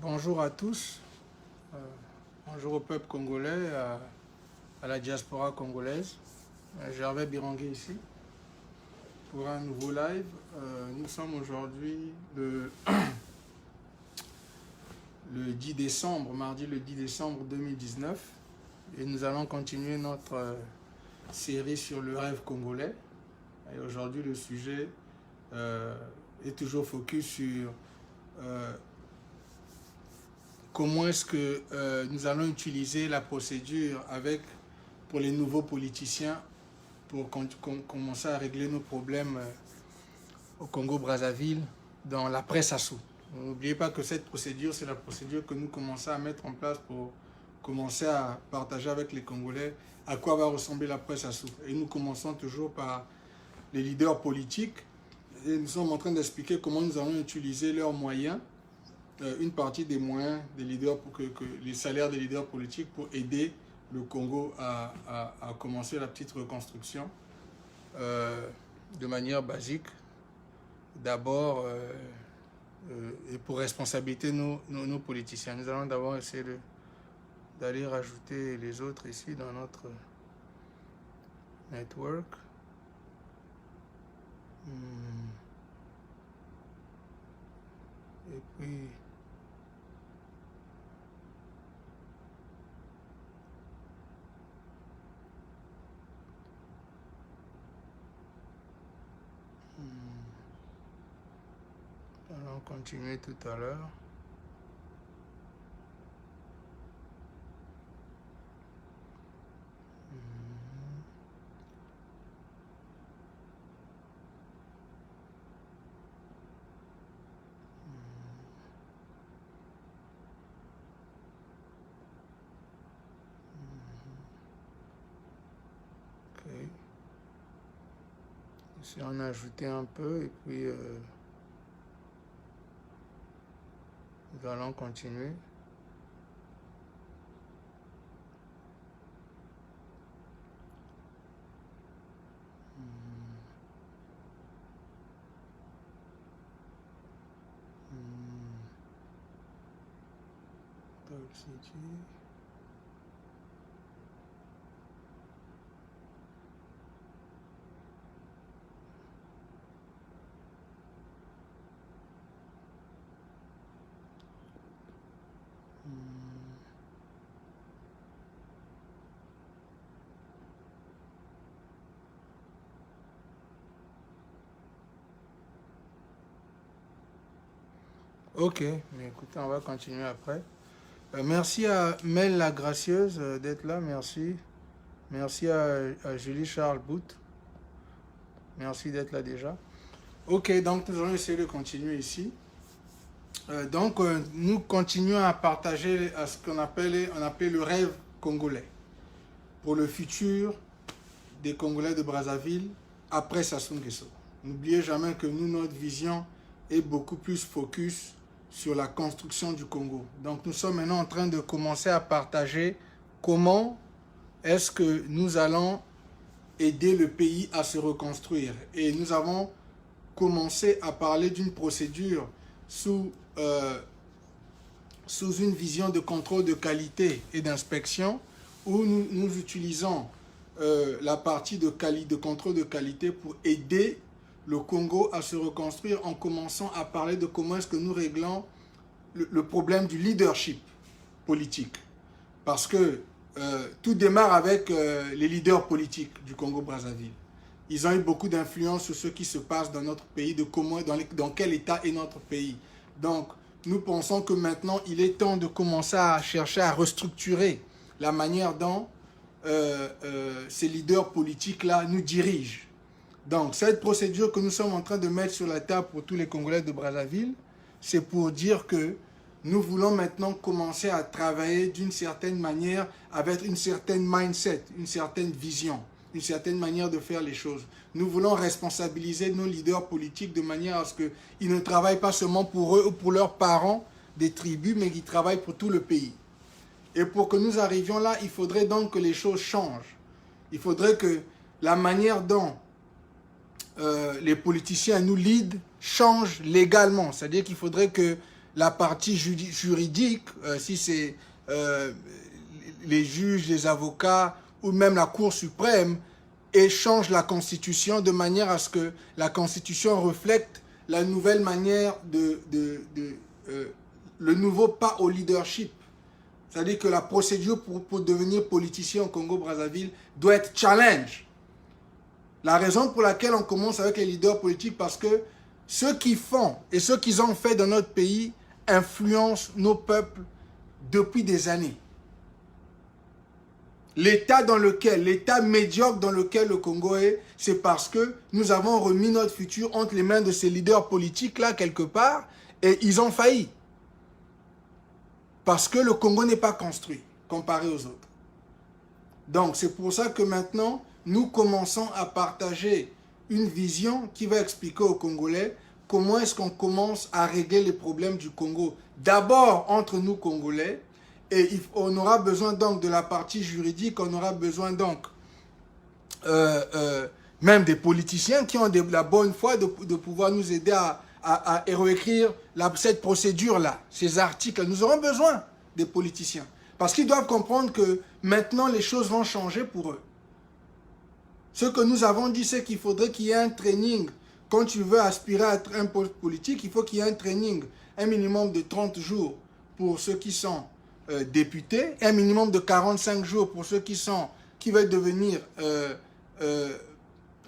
Bonjour à tous, euh, bonjour au peuple congolais, à la diaspora congolaise. Gervais Birangué ici pour un nouveau live. Nous sommes aujourd'hui le 10 décembre, mardi le 10 décembre 2019 et nous allons continuer notre série sur le rêve congolais. Et aujourd'hui le sujet est toujours focus sur comment est-ce que nous allons utiliser la procédure pour les nouveaux politiciens pour commencer à régler nos problèmes au Congo-Brazzaville dans la presse assaut. N'oubliez pas que cette procédure, c'est la procédure que nous commençons à mettre en place pour commencer à partager avec les Congolais à quoi va ressembler la presse assaut. Et nous commençons toujours par les leaders politiques et nous sommes en train d'expliquer comment nous allons utiliser leurs moyens, une partie des moyens des leaders, pour que les salaires des leaders politiques pour aider le Congo à commencer la petite reconstruction de manière basique. D'abord, et pour responsabiliser nos politiciens. Nous allons d'abord essayer d'aller rajouter les autres ici dans notre network. Et puis... Nous allons continuer tout à l'heure. Ok. Ici on a ajouté un peu et puis nous allons continuer. Dark City. Ok, mais écoutez, on va continuer après. Merci à Mel la Gracieuse d'être là, merci. Merci à Julie Charles Bout. Merci d'être là déjà. Ok, donc nous allons essayer de continuer ici. Nous continuons à partager à ce qu'on appelle le rêve congolais pour le futur des Congolais de Brazzaville après Sassou Nguesso. N'oubliez jamais que nous, notre vision est beaucoup plus focus sur la construction du Congo. Donc nous sommes maintenant en train de commencer à partager comment est-ce que nous allons aider le pays à se reconstruire. Et nous avons commencé à parler d'une procédure sous une vision de contrôle de qualité et d'inspection où nous utilisons la partie de contrôle de qualité pour aider le Congo à se reconstruire en commençant à parler de comment est-ce que nous réglons le problème du leadership politique. Parce que tout démarre avec les leaders politiques du Congo-Brazzaville. Ils ont eu beaucoup d'influence sur ce qui se passe dans notre pays, dans quel état est notre pays. Donc, nous pensons que maintenant, il est temps de commencer à chercher à restructurer la manière dont ces leaders politiques-là nous dirigent. Donc, cette procédure que nous sommes en train de mettre sur la table pour tous les Congolais de Brazzaville, c'est pour dire que nous voulons maintenant commencer à travailler d'une certaine manière avec une certaine mindset, une certaine vision, une certaine manière de faire les choses. Nous voulons responsabiliser nos leaders politiques de manière à ce qu'ils ne travaillent pas seulement pour eux ou pour leurs parents des tribus, mais qu'ils travaillent pour tout le pays. Et pour que nous arrivions là, il faudrait donc que les choses changent. Il faudrait que la manière dont les politiciens nous lead change légalement. C'est-à-dire qu'il faudrait que la partie juridique, si c'est les juges, les avocats ou même la Cour suprême, et change la Constitution de manière à ce que la Constitution reflète la nouvelle manière le nouveau pas au leadership. C'est-à-dire que la procédure pour devenir politicien au Congo-Brazzaville doit être challenge. La raison pour laquelle on commence avec les leaders politiques, parce que ce qu'ils font et ce qu'ils ont fait dans notre pays influencent nos peuples depuis des années. L'état médiocre dans lequel le Congo est, c'est parce que nous avons remis notre futur entre les mains de ces leaders politiques-là, quelque part, et ils ont failli. Parce que le Congo n'est pas construit, comparé aux autres. Donc, c'est pour ça que maintenant, nous commençons à partager une vision qui va expliquer aux Congolais comment est-ce qu'on commence à régler les problèmes du Congo. D'abord, entre nous, Congolais, et on aura besoin donc de la partie juridique, on aura besoin donc même des politiciens qui ont la bonne foi de pouvoir nous aider à réécrire cette procédure-là, ces articles. Nous aurons besoin des politiciens. Parce qu'ils doivent comprendre que maintenant, les choses vont changer pour eux. Ce que nous avons dit, c'est qu'il faudrait qu'il y ait un training. Quand tu veux aspirer à être un poste politique, il faut qu'il y ait un training, un minimum de 30 jours pour ceux qui sont députés, un minimum de 45 jours pour ceux qui veulent devenir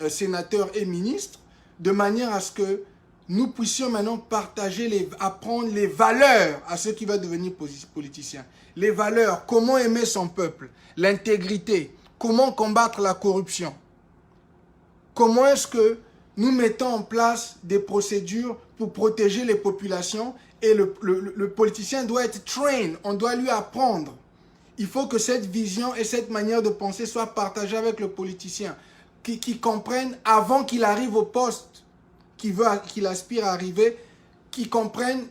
sénateurs et ministres, de manière à ce que nous puissions maintenant partager, apprendre les valeurs à ceux qui veulent devenir politiciens. Les valeurs, comment aimer son peuple, l'intégrité, comment combattre la corruption. Comment est-ce que nous mettons en place des procédures pour protéger les populations et le politicien doit être trained, on doit lui apprendre. Il faut que cette vision et cette manière de penser soient partagées avec le politicien, qui comprenne avant qu'il arrive au poste qu'il aspire à arriver, qui comprenne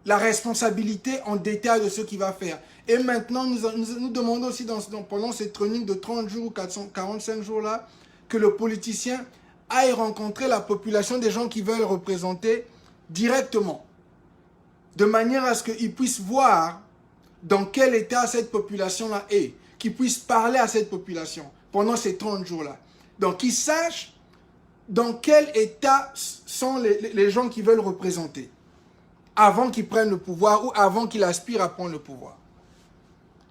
la responsabilité en détail de ce qu'il va faire. Et maintenant, nous demandons aussi pendant cette training de 30 jours ou 45 jours-là, que le politicien aille rencontrer la population des gens qui veulent représenter directement, de manière à ce qu'ils puissent voir dans quel état cette population-là est, qu'ils puissent parler à cette population pendant ces 30 jours-là. Donc, qu'ils sachent dans quel état sont les gens qui veulent représenter, avant qu'ils prennent le pouvoir ou avant qu'ils aspirent à prendre le pouvoir.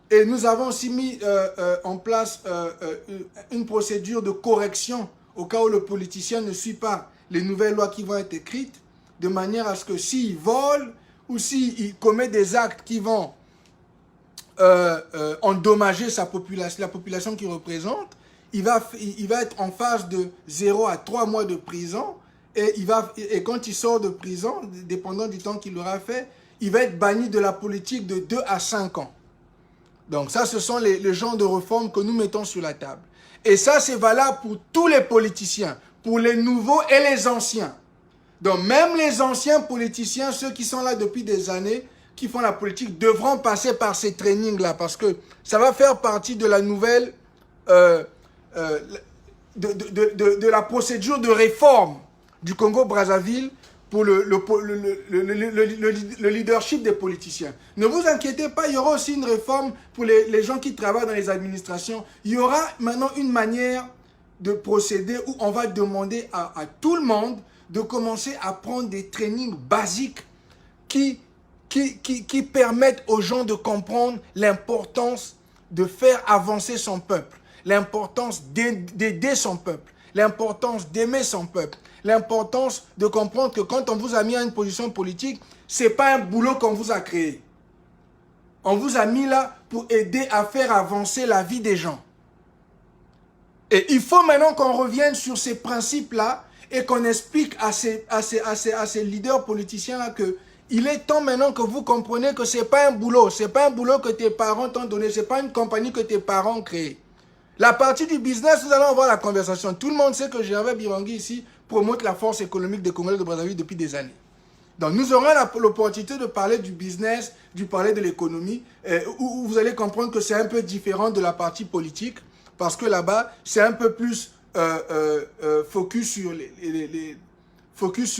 Et nous avons aussi mis en place une procédure de correction au cas où le politicien ne suit pas les nouvelles lois qui vont être écrites, de manière à ce que s'il vole ou s'il commet des actes qui vont endommager la population qu'il représente, il va être en phase de 0 à 3 mois de prison et quand il sort de prison, dépendant du temps qu'il aura fait, il va être banni de la politique de 2 à 5 ans. Donc ça, ce sont les genres de réformes que nous mettons sur la table. Et ça, c'est valable pour tous les politiciens, pour les nouveaux et les anciens. Donc même les anciens politiciens, ceux qui sont là depuis des années, qui font la politique, devront passer par ces trainings-là, parce que ça va faire partie de la nouvelle, de la procédure de réforme du Congo-Brazzaville pour le leadership des politiciens. Ne vous inquiétez pas, il y aura aussi une réforme pour les gens qui travaillent dans les administrations. Il y aura maintenant une manière de procéder où on va demander à tout le monde de commencer à prendre des trainings basiques qui permettent aux gens de comprendre l'importance de faire avancer son peuple, l'importance d'aider son peuple, l'importance d'aimer son peuple, l'importance de comprendre que quand on vous a mis à une position politique, ce n'est pas un boulot qu'on vous a créé. On vous a mis là pour aider à faire avancer la vie des gens. Et il faut maintenant qu'on revienne sur ces principes-là et qu'on explique à ces leaders politiciens-là que il est temps maintenant que vous compreniez que ce n'est pas un boulot. Ce n'est pas un boulot que tes parents t'ont donné. Ce n'est pas une compagnie que tes parents ont créée. La partie du business, nous allons avoir la conversation. Tout le monde sait que Gervais Birangui ici promote la force économique des Congolais de Brazzaville depuis des années. Donc nous aurons l'opportunité de parler du business, de parler de l'économie, où vous allez comprendre que c'est un peu différent de la partie politique, parce que là-bas, c'est un peu plus focus sur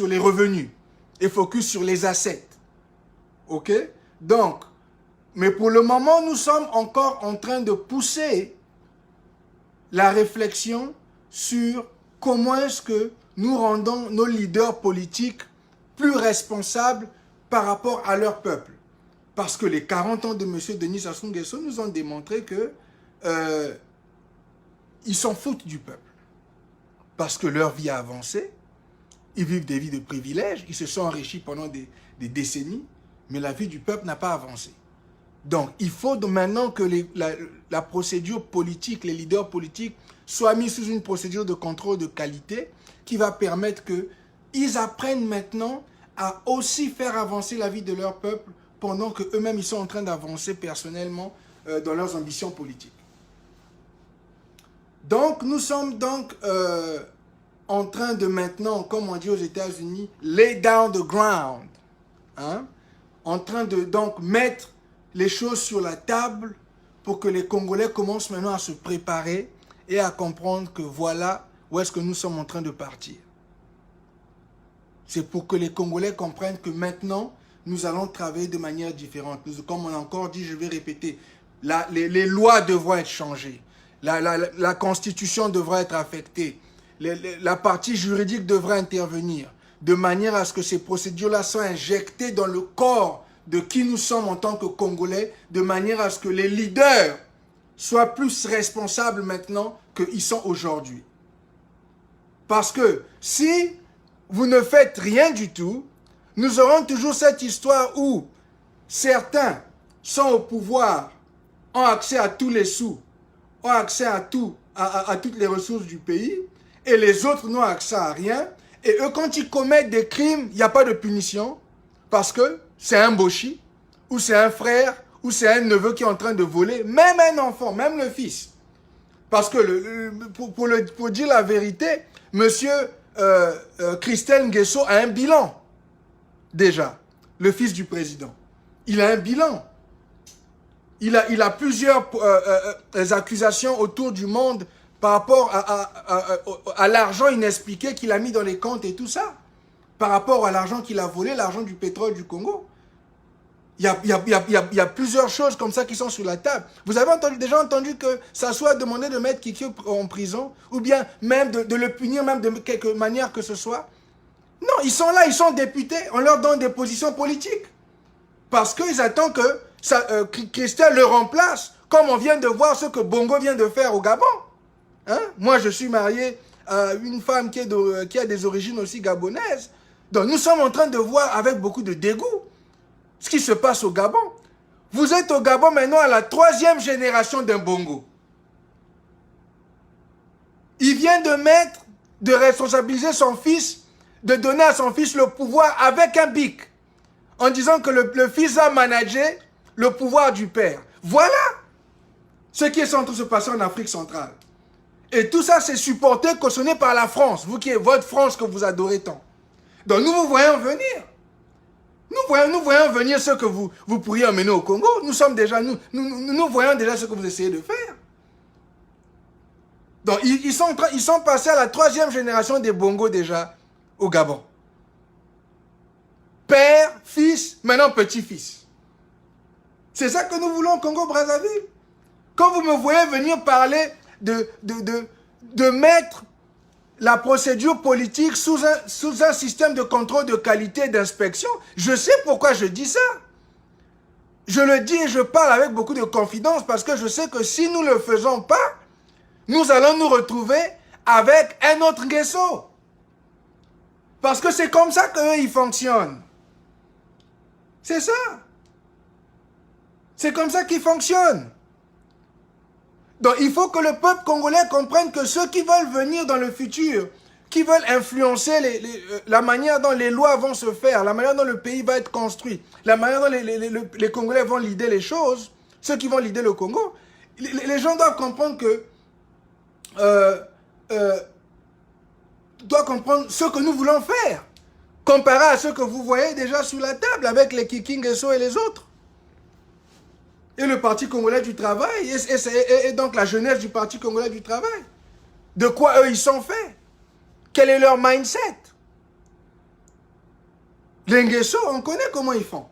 les revenus. et focus sur les assets. OK? Donc, mais pour le moment, nous sommes encore en train de pousser la réflexion sur comment est-ce que nous rendons nos leaders politiques plus responsables par rapport à leur peuple. Parce que les 40 ans de M. Denis Sassou Nguesso nous ont démontré que ils s'en foutent du peuple. Parce que leur vie a avancé, ils vivent des vies de privilèges, ils se sont enrichis pendant des décennies, mais la vie du peuple n'a pas avancé. Donc, il faut maintenant que la procédure politique, les leaders politiques, soient mis sous une procédure de contrôle de qualité qui va permettre qu'ils apprennent maintenant à aussi faire avancer la vie de leur peuple pendant qu'eux-mêmes, ils sont en train d'avancer personnellement dans leurs ambitions politiques. Donc, nous sommes donc en train de maintenant, comme on dit aux États-Unis, lay down the ground. Hein? En train de donc mettre les choses sur la table pour que les Congolais commencent maintenant à se préparer et à comprendre que voilà où est-ce que nous sommes en train de partir. C'est pour que les Congolais comprennent que maintenant, nous allons travailler de manière différente. Comme on a encore dit, je vais répéter, les lois devront être changées. La constitution devra être affectée. La partie juridique devra intervenir de manière à ce que ces procédures-là soient injectées dans le corps de qui nous sommes en tant que Congolais, de manière à ce que les leaders soient plus responsables maintenant qu'ils sont aujourd'hui. Parce que si vous ne faites rien du tout, nous aurons toujours cette histoire où certains sont au pouvoir, ont accès à tous les sous, ont accès à tout, à toutes les ressources du pays, et les autres n'ont accès à rien. Et eux, quand ils commettent des crimes, il n'y a pas de punition, parce que c'est un bochi, ou c'est un frère, ou c'est un neveu qui est en train de voler, même un enfant, même le fils. Parce que, pour dire la vérité, monsieur Christelle Nguesso a un bilan, déjà, le fils du président. Il a un bilan. Il a plusieurs accusations autour du monde par rapport à l'argent inexpliqué qu'il a mis dans les comptes et tout ça. Par rapport à l'argent qu'il a volé, l'argent du pétrole du Congo. Il y a plusieurs choses comme ça qui sont sur la table. Vous avez déjà entendu que ça soit demandé de mettre Kiki en prison, ou bien même de le punir, même de quelque manière que ce soit? Non, ils sont là, ils sont députés, on leur donne des positions politiques. Parce qu'ils attendent que Christelle le remplace, comme on vient de voir ce que Bongo vient de faire au Gabon. Hein? Moi, je suis marié à une femme qui a des origines aussi gabonaises. Donc, nous sommes en train de voir avec beaucoup de dégoût ce qui se passe au Gabon. Vous êtes au Gabon maintenant à la 3e génération d'un Bongo. Il vient de responsabiliser son fils, de donner à son fils le pouvoir avec un bic, en disant que le fils a managé le pouvoir du père. Voilà ce qui est en train de se passer en Afrique centrale. Et tout ça, c'est supporté, cautionné par la France, vous qui êtes votre France que vous adorez tant. Donc nous vous voyons venir. Nous voyons venir ce que vous pourriez emmener au Congo. Nous voyons déjà ce que vous essayez de faire. Donc ils sont passés à la 3e génération des Bongo déjà au Gabon. Père, fils, maintenant petit-fils. C'est ça que nous voulons au Congo-Brazzaville. Quand vous me voyez venir parler de mettre la procédure politique sous un système de contrôle de qualité et d'inspection, je sais pourquoi je dis ça. Je le dis et je parle avec beaucoup de confidence parce que je sais que si nous ne le faisons pas, nous allons nous retrouver avec un autre Nguesso. Parce que c'est comme ça qu'eux, ils fonctionnent. C'est ça. C'est comme ça qu'ils fonctionnent. Donc, il faut que le peuple congolais comprenne que ceux qui veulent venir dans le futur, qui veulent influencer la manière dont les lois vont se faire, la manière dont le pays va être construit, la manière dont les Congolais vont leader les choses, ceux qui vont leader le Congo, les gens doivent comprendre que doivent comprendre ce que nous voulons faire, comparé à ce que vous voyez déjà sur la table avec les Kiki Nguesso et les autres. Et le Parti congolais du travail, et donc la jeunesse du Parti congolais du travail. De quoi eux ils sont faits? Quel est leur mindset? Les Nguesso, on connaît comment ils font.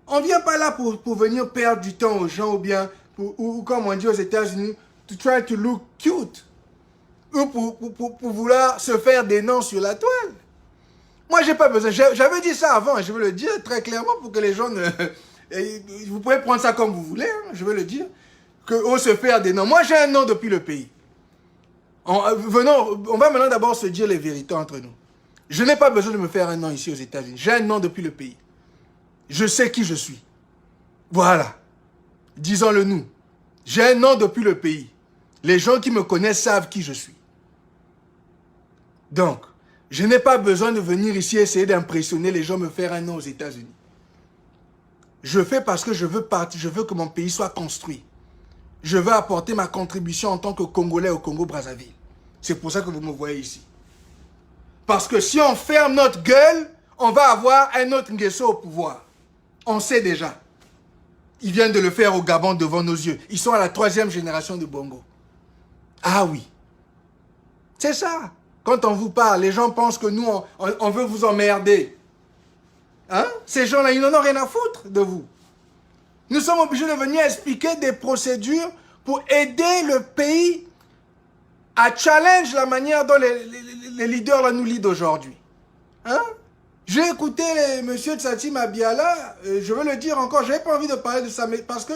On ne vient pas là pour venir perdre du temps aux gens ou bien, ou comme on dit aux États-Unis, to try to look cute. Ou pour vouloir se faire des noms sur la toile. Moi, j'ai pas besoin. J'avais dit ça avant, je veux le dire très clairement pour que les gens ne... Vous pouvez prendre ça comme vous voulez, hein, je veux le dire. Qu'on se faire des noms. Moi, j'ai un nom depuis le pays. On va maintenant d'abord se dire les vérités entre nous. Je n'ai pas besoin de me faire un nom ici aux États-Unis. J'ai un nom depuis le pays. Je sais qui je suis. Voilà. Disons-le nous. J'ai un nom depuis le pays. Les gens qui me connaissent savent qui je suis. Donc, je n'ai pas besoin de venir ici essayer d'impressionner les gens, me faire un nom aux États-Unis. Je fais parce que je veux partir, je veux que mon pays soit construit. Je veux apporter ma contribution en tant que Congolais au Congo-Brazzaville. C'est pour ça que vous me voyez ici. Parce que si on ferme notre gueule, on va avoir un autre Nguesso au pouvoir. On sait déjà. Ils viennent de le faire au Gabon devant nos yeux. Ils sont à la 3e génération de Bongo. Ah oui. C'est ça. Quand on vous parle, les gens pensent que nous, on veut vous emmerder. Hein? Ces gens-là, ils n'en ont rien à foutre de vous. Nous sommes obligés de venir expliquer des procédures pour aider le pays à challenge la manière dont les leaders là, nous lead aujourd'hui. Hein? J'ai écouté M. Tsati Mabiala, je veux le dire encore, je n'avais pas envie de parler de ça, mais parce que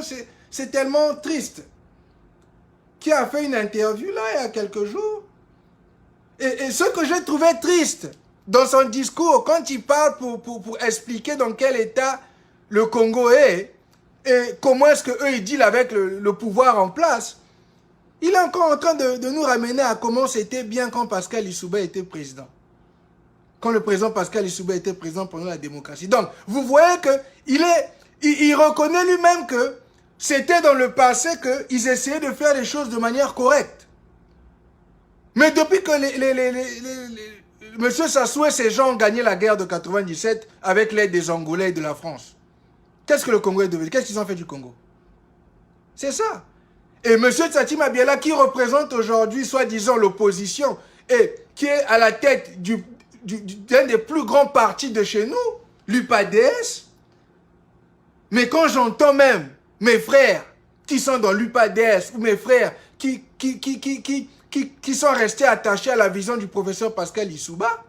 c'est tellement triste. Qui a fait une interview là, il y a quelques jours. Et ce que j'ai trouvé triste dans son discours, quand il parle pour expliquer dans quel état le Congo est, et comment est-ce qu'eux ils dealent avec le pouvoir en place, il est encore en train de nous ramener à comment c'était bien quand Pascal Lissouba était président. Quand le président Pascal Lissouba était président pendant la démocratie. Donc, vous voyez qu'il reconnaît lui-même que c'était dans le passé qu'ils essayaient de faire les choses de manière correcte. Mais depuis que M. Sassou et ses gens ont gagné la guerre de 97 avec l'aide des Angolais et de la France, qu'est-ce que le Congo est devenu? Qu'est-ce qu'ils ont fait du Congo? C'est ça. Et M. Tsati Mabiala, qui représente aujourd'hui, soi-disant, l'opposition, et qui est à la tête d'un des plus grands partis de chez nous, l'UPADS. Mais quand j'entends même mes frères qui sont dans l'UPADS, ou mes frères qui sont restés attachés à la vision du professeur Pascal Lissouba,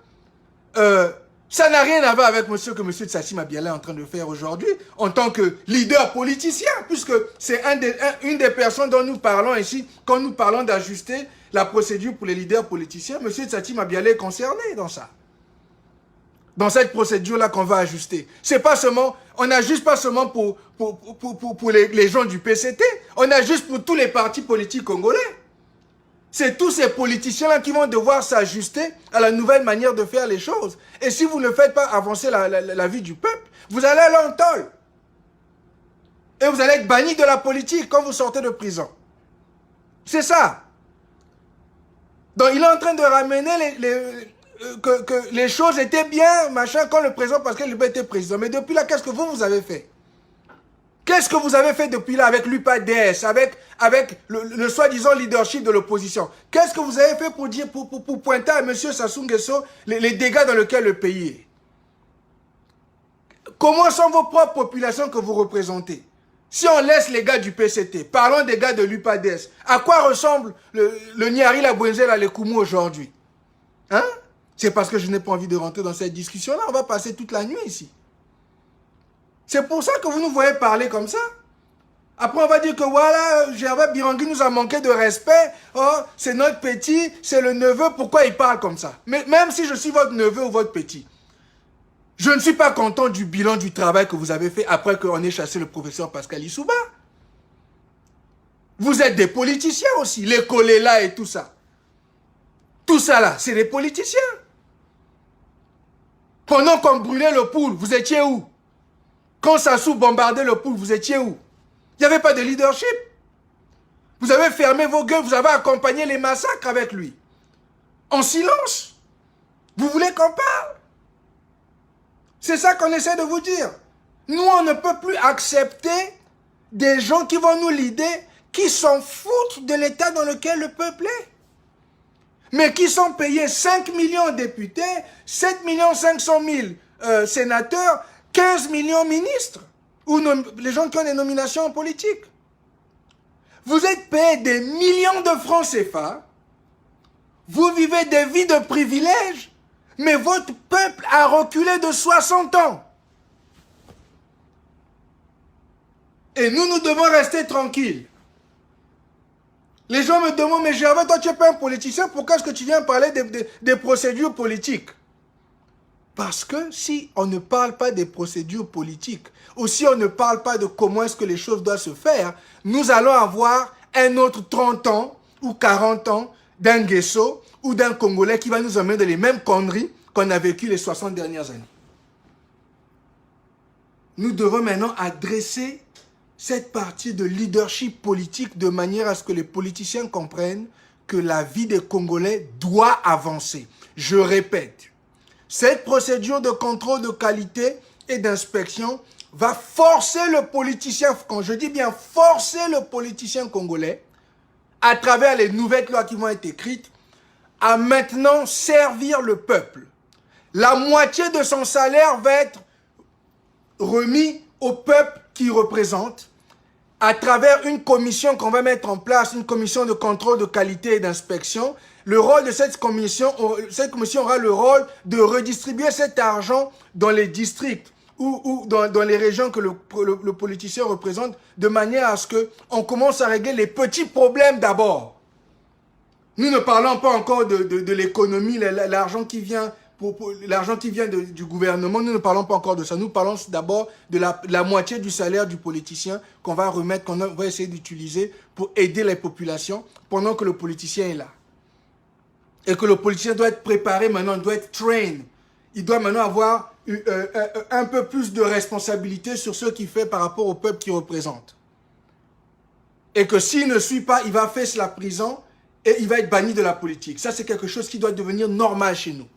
ça n'a rien à voir avec ce que M. Tsati Mabiala est en train de faire aujourd'hui en tant que leader politicien, puisque c'est une des personnes dont nous parlons ici, quand nous parlons d'ajuster la procédure pour les leaders politiciens. M. Tsati Mabiala est concerné dans ça. Dans cette procédure-là qu'on va ajuster. C'est pas seulement, on n'ajuste pas seulement pour les gens du PCT, on ajuste pour tous les partis politiques congolais. C'est tous ces politiciens-là qui vont devoir s'ajuster à la nouvelle manière de faire les choses. Et si vous ne faites pas avancer la vie du peuple, vous allez aller en tôle. Et vous allez être banni de la politique quand vous sortez de prison. C'est ça. Donc il est en train de ramener que les choses étaient bien, machin, quand le président Pascal Lissouba était président. Mais depuis là, qu'est-ce que vous avez fait? Qu'est-ce que vous avez fait depuis là avec l'UPADS, avec le soi-disant leadership de l'opposition? Qu'est-ce que vous avez fait pour pointer à M. Sassou Nguesso les dégâts dans lesquels le pays est? Comment sont vos propres populations que vous représentez? Si on laisse les gars du PCT, parlons des gars de l'UPADS, à quoi ressemble le Nyari, la Bouenzela, le Koumou aujourd'hui? Hein? C'est parce que je n'ai pas envie de rentrer dans cette discussion-là. On va passer toute la nuit ici. C'est pour ça que vous nous voyez parler comme ça. Après, on va dire que voilà, Gervais Birangui nous a manqué de respect. Oh, c'est notre petit, c'est le neveu. Pourquoi il parle comme ça? Mais même si je suis votre neveu ou votre petit, je ne suis pas content du bilan du travail que vous avez fait après qu'on ait chassé le professeur Pascal Lissouba. Vous êtes des politiciens aussi, les Kolela et tout ça. Tout ça là, c'est des politiciens. Pendant qu'on brûlait le poule, vous étiez où? Quand Sassou bombardait le poule, vous étiez où? Il n'y avait pas de leadership. Vous avez fermé vos gueules, vous avez accompagné les massacres avec lui. En silence. Vous voulez qu'on parle? C'est ça qu'on essaie de vous dire. Nous, on ne peut plus accepter des gens qui vont nous leader, qui s'en foutent de l'état dans lequel le peuple est. mais qui sont payés 5 millions de députés, 7 500 000 sénateurs, 15 millions de ministres, ou les gens qui ont des nominations politiques. Vous êtes payés des millions de francs CFA, vous vivez des vies de privilèges, mais votre peuple a reculé de 60 ans. Et nous devons rester tranquilles. Les gens me demandent, mais Gervais, toi tu n'es pas un politicien, pourquoi est-ce que tu viens parler des procédures politiques? Parce que si on ne parle pas des procédures politiques, ou si on ne parle pas de comment est-ce que les choses doivent se faire, nous allons avoir un autre 30 ans ou 40 ans d'un Nguesso ou d'un Congolais qui va nous emmener dans les mêmes conneries qu'on a vécues les 60 dernières années. Nous devons maintenant adresser cette partie de leadership politique de manière à ce que les politiciens comprennent que la vie des Congolais doit avancer. Je répète, cette procédure de contrôle de qualité et d'inspection va forcer le politicien, quand je dis bien forcer le politicien congolais, à travers les nouvelles lois qui vont être écrites, à maintenant servir le peuple. La moitié de son salaire va être remis au peuple qu'il représente, à travers une commission qu'on va mettre en place, une commission de contrôle de qualité et d'inspection. Le rôle de cette commission aura le rôle de redistribuer cet argent dans les districts ou dans les régions que le politicien représente, de manière à ce qu'on commence à régler les petits problèmes d'abord. Nous ne parlons pas encore de l'économie, l'argent qui vient... l'argent qui vient du gouvernement, nous ne parlons pas encore de ça. Nous parlons d'abord de la moitié du salaire du politicien qu'on va remettre, qu'on va essayer d'utiliser pour aider les populations pendant que le politicien est là. Et que le politicien doit être préparé maintenant, doit être trained. Il doit maintenant avoir un peu plus de responsabilité sur ce qu'il fait par rapport au peuple qu'il représente. Et que s'il ne suit pas, il va faire la prison et il va être banni de la politique. Ça, c'est quelque chose qui doit devenir normal chez nous.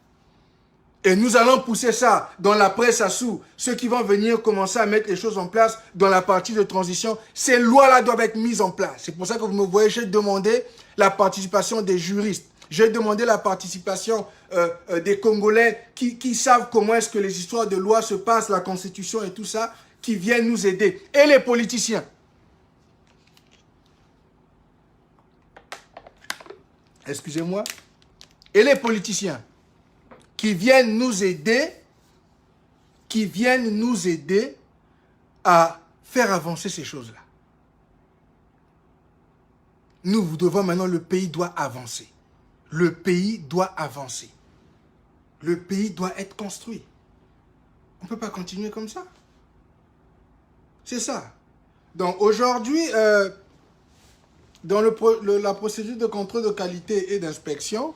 Et nous allons pousser ça dans la presse à sous. Ceux qui vont venir commencer à mettre les choses en place dans la partie de transition, ces lois-là doivent être mises en place. C'est pour ça que vous me voyez, j'ai demandé la participation des juristes. J'ai demandé la participation des Congolais qui savent comment est-ce que les histoires de loi se passent, la Constitution et tout ça, qui viennent nous aider. Et les politiciens. Excusez-moi. Et les politiciens qui viennent nous aider à faire avancer ces choses-là. Nous devons maintenant, le pays doit avancer. Le pays doit avancer. Le pays doit être construit. On ne peut pas continuer comme ça. C'est ça. Donc aujourd'hui, dans la procédure de contrôle de qualité et d'inspection,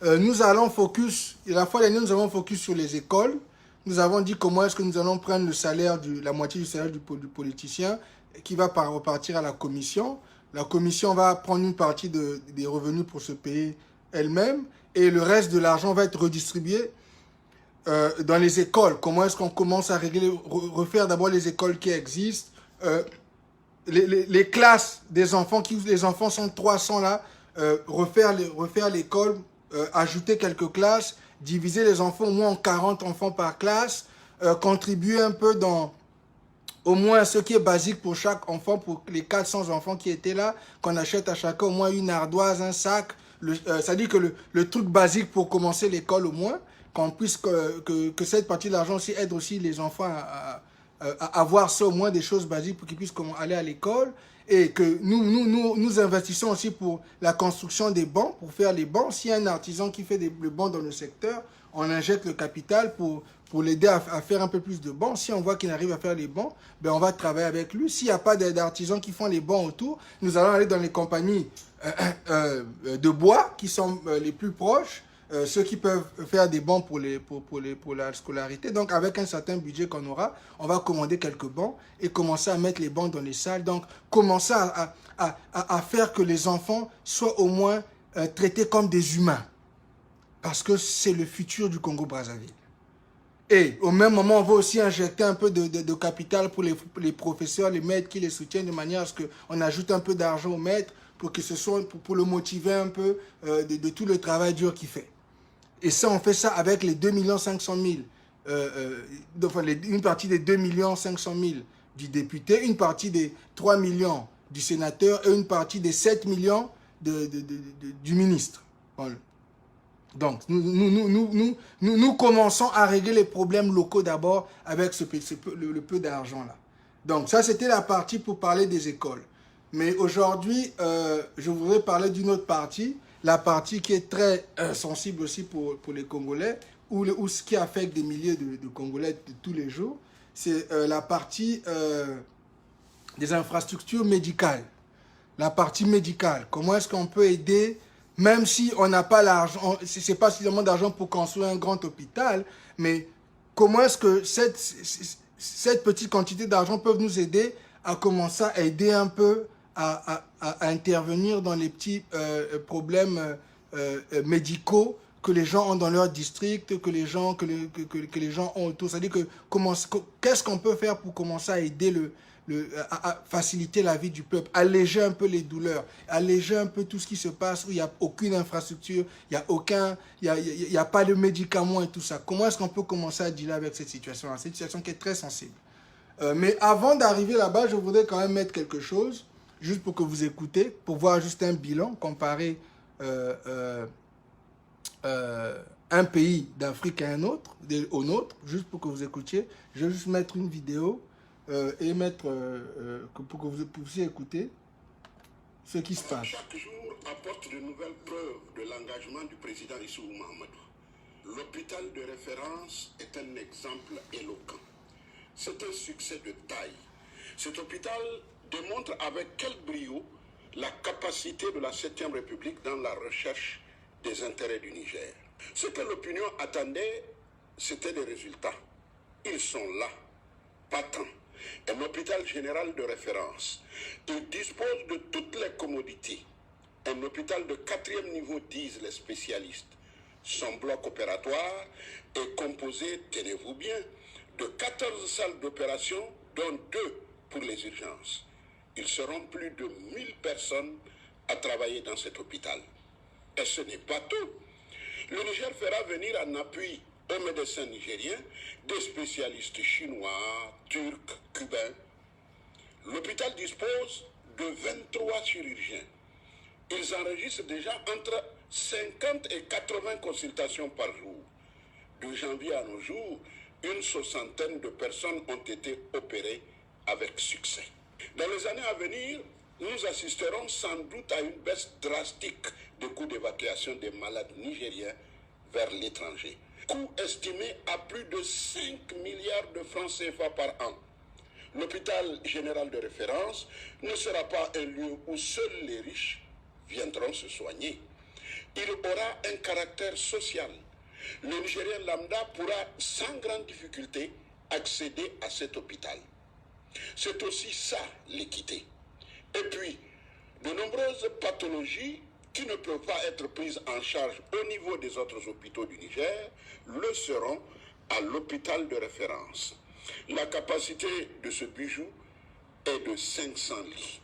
nous allons focus, la fois dernière, nous avons focus sur les écoles. Nous avons dit comment est-ce que nous allons prendre le salaire, la moitié du salaire du politicien qui va repartir à la commission. La commission va prendre une partie des revenus pour se payer elle-même et le reste de l'argent va être redistribué dans les écoles. Comment est-ce qu'on commence à refaire d'abord les écoles qui existent, les classes des enfants, les enfants sont 300 là, refaire l'école, ajouter quelques classes, diviser les enfants au moins en 40 enfants par classe, contribuer un peu dans au moins ce qui est basique pour chaque enfant, pour les 400 enfants qui étaient là, qu'on achète à chacun au moins une ardoise, un sac, ça dit que le truc basique pour commencer l'école au moins, qu'on puisse que cette partie de l'argent aussi aide aussi les enfants à avoir ça au moins des choses basiques pour qu'ils puissent aller à l'école. Et que nous investissons aussi pour la construction des bancs, pour faire les bancs. S'il y a un artisan qui fait les bancs dans le secteur, on injecte le capital pour l'aider à faire un peu plus de bancs. Si on voit qu'il arrive à faire les bancs, ben on va travailler avec lui. S'il n'y a pas d'artisans qui font les bancs autour, nous allons aller dans les compagnies de bois qui sont les plus proches, ceux qui peuvent faire des bancs pour la scolarité. Donc, avec un certain budget qu'on aura, on va commander quelques bancs et commencer à mettre les bancs dans les salles. Donc, commencer à faire que les enfants soient au moins traités comme des humains. Parce que c'est le futur du Congo-Brazzaville. Et au même moment, on va aussi injecter un peu de capital pour les professeurs, les maîtres qui les soutiennent de manière à ce qu'on ajoute un peu d'argent aux maîtres pour que ce soit pour le motiver un peu de tout le travail dur qu'il fait. Et ça, on fait ça avec les 2 500 000, enfin une partie des 2 500 000 du député, une partie des 3 millions du sénateur et une partie des 7 millions du ministre. Voilà. Donc, nous commençons à régler les problèmes locaux d'abord avec le peu d'argent-là. Donc, ça, c'était la partie pour parler des écoles. Mais aujourd'hui, je voudrais parler d'une autre partie, la partie qui est très sensible aussi pour les Congolais, ou ce qui affecte des milliers de Congolais de tous les jours, c'est la partie des infrastructures médicales. La partie médicale. Comment est-ce qu'on peut aider, même si on n'a pas l'argent, c'est pas suffisamment d'argent pour construire un grand hôpital, mais comment est-ce que cette petite quantité d'argent peut nous aider à commencer à aider un peu à intervenir dans les petits problèmes médicaux que les gens ont dans leur district, que les gens ont autour. C'est-à-dire que qu'est-ce qu'on peut faire pour commencer à aider à faciliter la vie du peuple, alléger un peu les douleurs, alléger un peu tout ce qui se passe où il n'y a aucune infrastructure, il n'y a pas de médicaments et tout ça. Comment est-ce qu'on peut commencer à dealer avec cette situation-là? C'est une situation qui est très sensible. Mais avant d'arriver là-bas, je voudrais quand même mettre quelque chose, juste pour que vous écoutez, pour voir juste un bilan comparé un pays d'Afrique à un autre, au nôtre, juste pour que vous écoutiez. Je vais juste mettre une vidéo et mettre pour que vous puissiez écouter ce qui se passe. Chaque jour apporte de nouvelles preuves de l'engagement du président Issou Mahamadou. L'hôpital de référence est un exemple éloquent. C'est un succès de taille. Cet hôpital démontre avec quel brio la capacité de la 7e République dans la recherche des intérêts du Niger. Ce que l'opinion attendait, c'était des résultats. Ils sont là, patents. Un hôpital général de référence. Il dispose de toutes les commodités. Un hôpital de 4e niveau, disent les spécialistes. Son bloc opératoire est composé, tenez-vous bien, de 14 salles d'opération, dont 2 pour les urgences. Ils seront plus de 1000 personnes à travailler dans cet hôpital. Et ce n'est pas tout. Le Niger fera venir en appui aux médecins nigériens des spécialistes chinois, turcs, cubains. L'hôpital dispose de 23 chirurgiens. Ils enregistrent déjà entre 50 et 80 consultations par jour. De janvier à nos jours, une soixantaine de personnes ont été opérées avec succès. Dans les années à venir, nous assisterons sans doute à une baisse drastique des coûts d'évacuation des malades nigériens vers l'étranger. Coût estimé à plus de 5 milliards de francs CFA par an. L'hôpital général de référence ne sera pas un lieu où seuls les riches viendront se soigner. Il aura un caractère social. Le Nigérien lambda pourra sans grande difficulté accéder à cet hôpital. C'est aussi ça l'équité. Et puis, de nombreuses pathologies qui ne peuvent pas être prises en charge au niveau des autres hôpitaux du Niger le seront à l'hôpital de référence. La capacité de ce bijou est de 500 lits.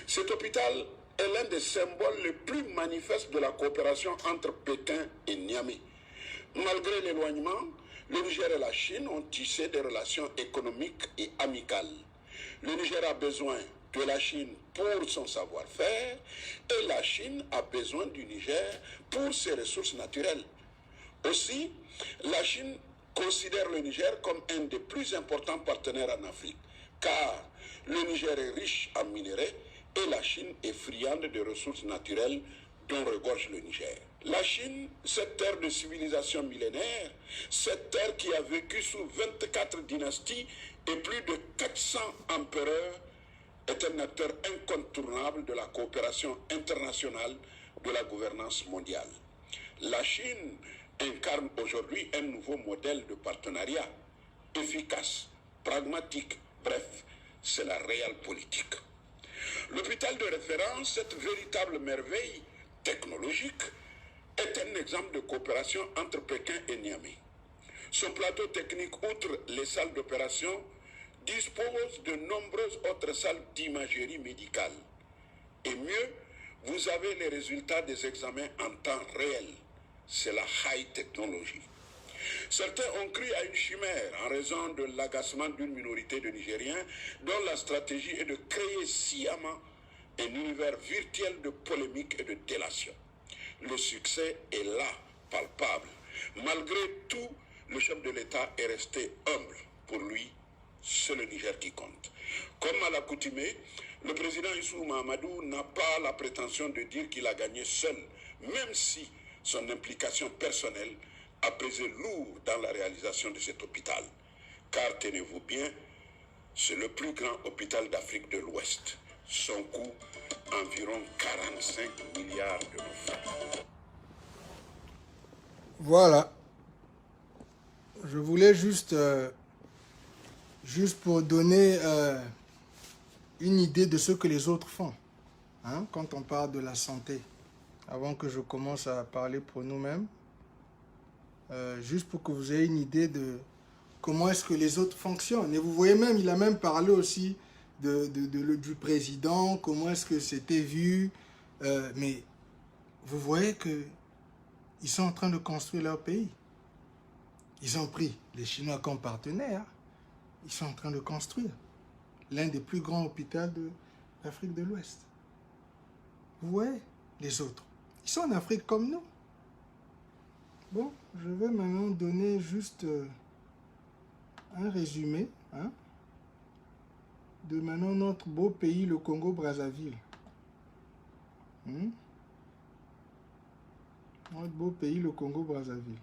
Cet hôpital est l'un des symboles les plus manifestes de la coopération entre Pékin et Niamey. Malgré l'éloignement, le Niger et la Chine ont tissé des relations économiques et amicales. Le Niger a besoin de la Chine pour son savoir-faire et la Chine a besoin du Niger pour ses ressources naturelles. Aussi, la Chine considère le Niger comme un des plus importants partenaires en Afrique, car le Niger est riche en minerais et la Chine est friande de ressources naturelles dont regorge le Niger. La Chine, cette terre de civilisation millénaire, cette terre qui a vécu sous 24 dynasties et plus de 400 empereurs, est un acteur incontournable de la coopération internationale de la gouvernance mondiale. La Chine incarne aujourd'hui un nouveau modèle de partenariat efficace, pragmatique, bref, c'est la réelle politique. L'hôpital de référence, cette véritable merveille technologique, est un exemple de coopération entre Pékin et Niamey. Son plateau technique, outre les salles d'opération, dispose de nombreuses autres salles d'imagerie médicale. Et mieux, vous avez les résultats des examens en temps réel. C'est la high technology. Certains ont cru à une chimère en raison de l'agacement d'une minorité de Nigériens dont la stratégie est de créer sciemment un univers virtuel de polémique et de délation. Le succès est là, palpable. Malgré tout, le chef de l'État est resté humble. Pour lui, c'est le Niger qui compte. Comme à l'accoutumée, le président Issou Mahamadou n'a pas la prétention de dire qu'il a gagné seul, même si son implication personnelle a pesé lourd dans la réalisation de cet hôpital. Car tenez-vous bien, c'est le plus grand hôpital d'Afrique de l'Ouest. Son coût, environ 45 milliards de francs. Voilà. Je voulais juste pour donner une idée de ce que les autres font, hein, quand on parle de la santé, avant que je commence à parler pour nous-mêmes, juste pour que vous ayez une idée de comment est-ce que les autres fonctionnent. Et vous voyez même, il a même parlé aussi du président, comment est-ce que c'était vu, mais vous voyez que ils sont en train de construire leur pays. Ils ont pris les Chinois comme partenaires. Ils sont en train de construire l'un des plus grands hôpitaux d'Afrique de l'Ouest. Vous voyez, les autres, ils sont en Afrique comme nous. Bon, je vais maintenant donner juste un résumé, hein, de maintenant notre beau pays, le Congo-Brazzaville. Notre beau pays, le Congo-Brazzaville.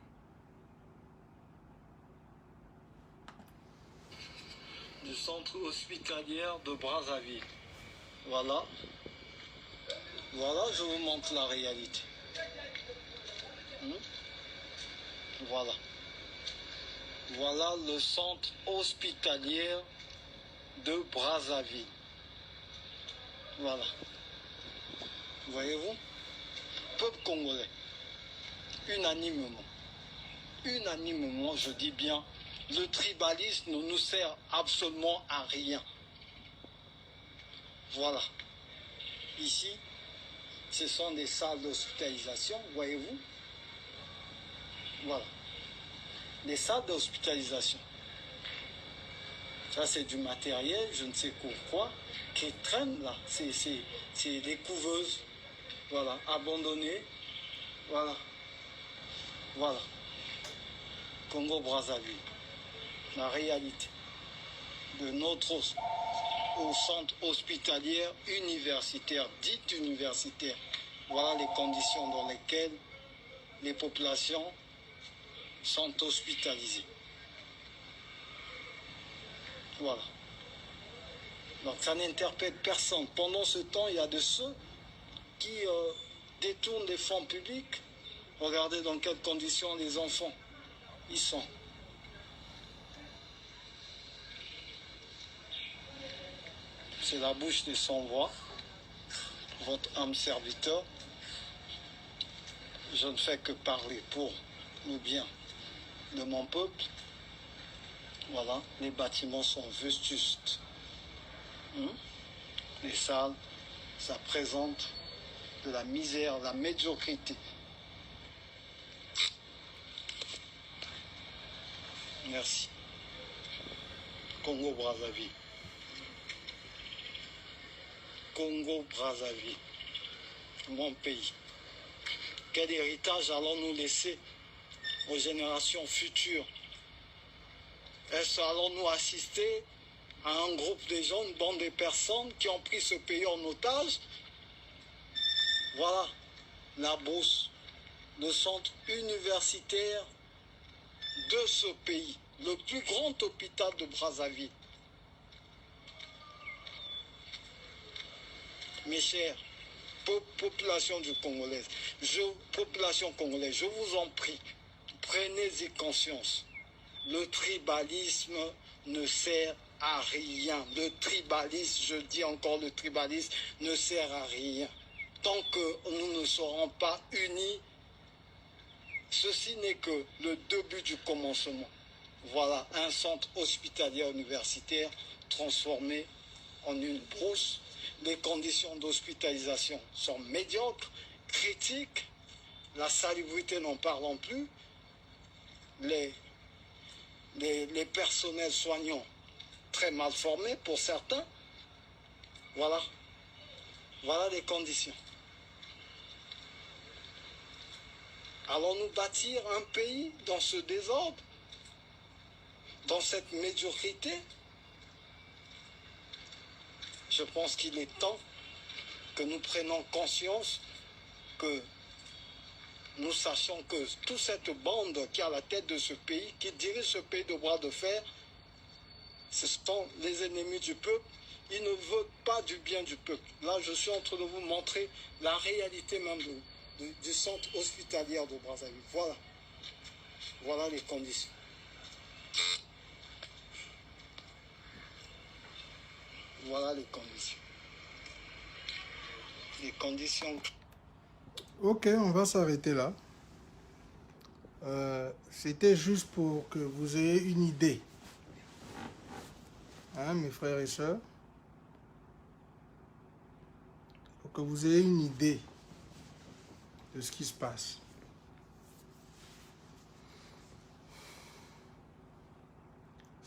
Du centre hospitalier de Brazzaville. Voilà. Voilà, je vous montre la réalité. Voilà. Voilà le centre hospitalier de Brazzaville. Voilà. Voyez-vous? Peuple congolais, unanimement, je dis bien, le tribalisme ne nous sert absolument à rien. Voilà. Ici, ce sont des salles d'hospitalisation, voyez-vous? Voilà. Des salles d'hospitalisation. Ça, c'est du matériel, je ne sais pourquoi, qui traîne là. C'est des couveuses. Voilà, abandonnées. Voilà. Voilà. Congo-Brazzaville. La réalité de notre au centre hospitalier universitaire, dit universitaire. Voilà les conditions dans lesquelles les populations sont hospitalisées. Voilà. Donc ça n'interpelle personne. Pendant ce temps, il y a de ceux qui détournent des fonds publics. Regardez dans quelles conditions les enfants y sont. C'est la bouche de son roi, votre âme serviteur. Je ne fais que parler pour le bien de mon peuple. Voilà, les bâtiments sont vétustes. Les salles, ça présente de la misère, de la médiocrité. Merci. Congo-Brazzaville. Congo-Brazzaville, mon pays. Quel héritage allons-nous laisser aux générations futures? Est-ce allons-nous assister à un groupe de gens, une bande de personnes qui ont pris ce pays en otage? Voilà la bourse, le centre universitaire de ce pays, le plus grand hôpital de Brazzaville. Mes chers, population congolaise, je vous en prie, prenez-y conscience. Le tribalisme ne sert à rien. Le tribalisme, je dis encore, le tribalisme ne sert à rien. Tant que nous ne serons pas unis, ceci n'est que le début du commencement. Voilà, un centre hospitalier universitaire transformé en une brousse. les conditions d'hospitalisation sont médiocres, critiques, la salubrité n'en parlons plus, les personnels soignants très mal formés pour certains. Voilà les conditions. Allons-nous bâtir un pays dans ce désordre, dans cette médiocrité? Je pense qu'il est temps que nous prenions conscience, que nous sachions que toute cette bande qui est à la tête de ce pays, qui dirige ce pays de bras de fer, ce sont les ennemis du peuple. Ils ne veulent pas du bien du peuple. Là, je suis en train de vous montrer la réalité même du centre hospitalier de Brazzaville. Voilà les conditions. Voilà les conditions. Les conditions. Ok, on va s'arrêter là. C'était juste pour que vous ayez une idée. Hein, mes frères et sœurs? Pour que vous ayez une idée de ce qui se passe.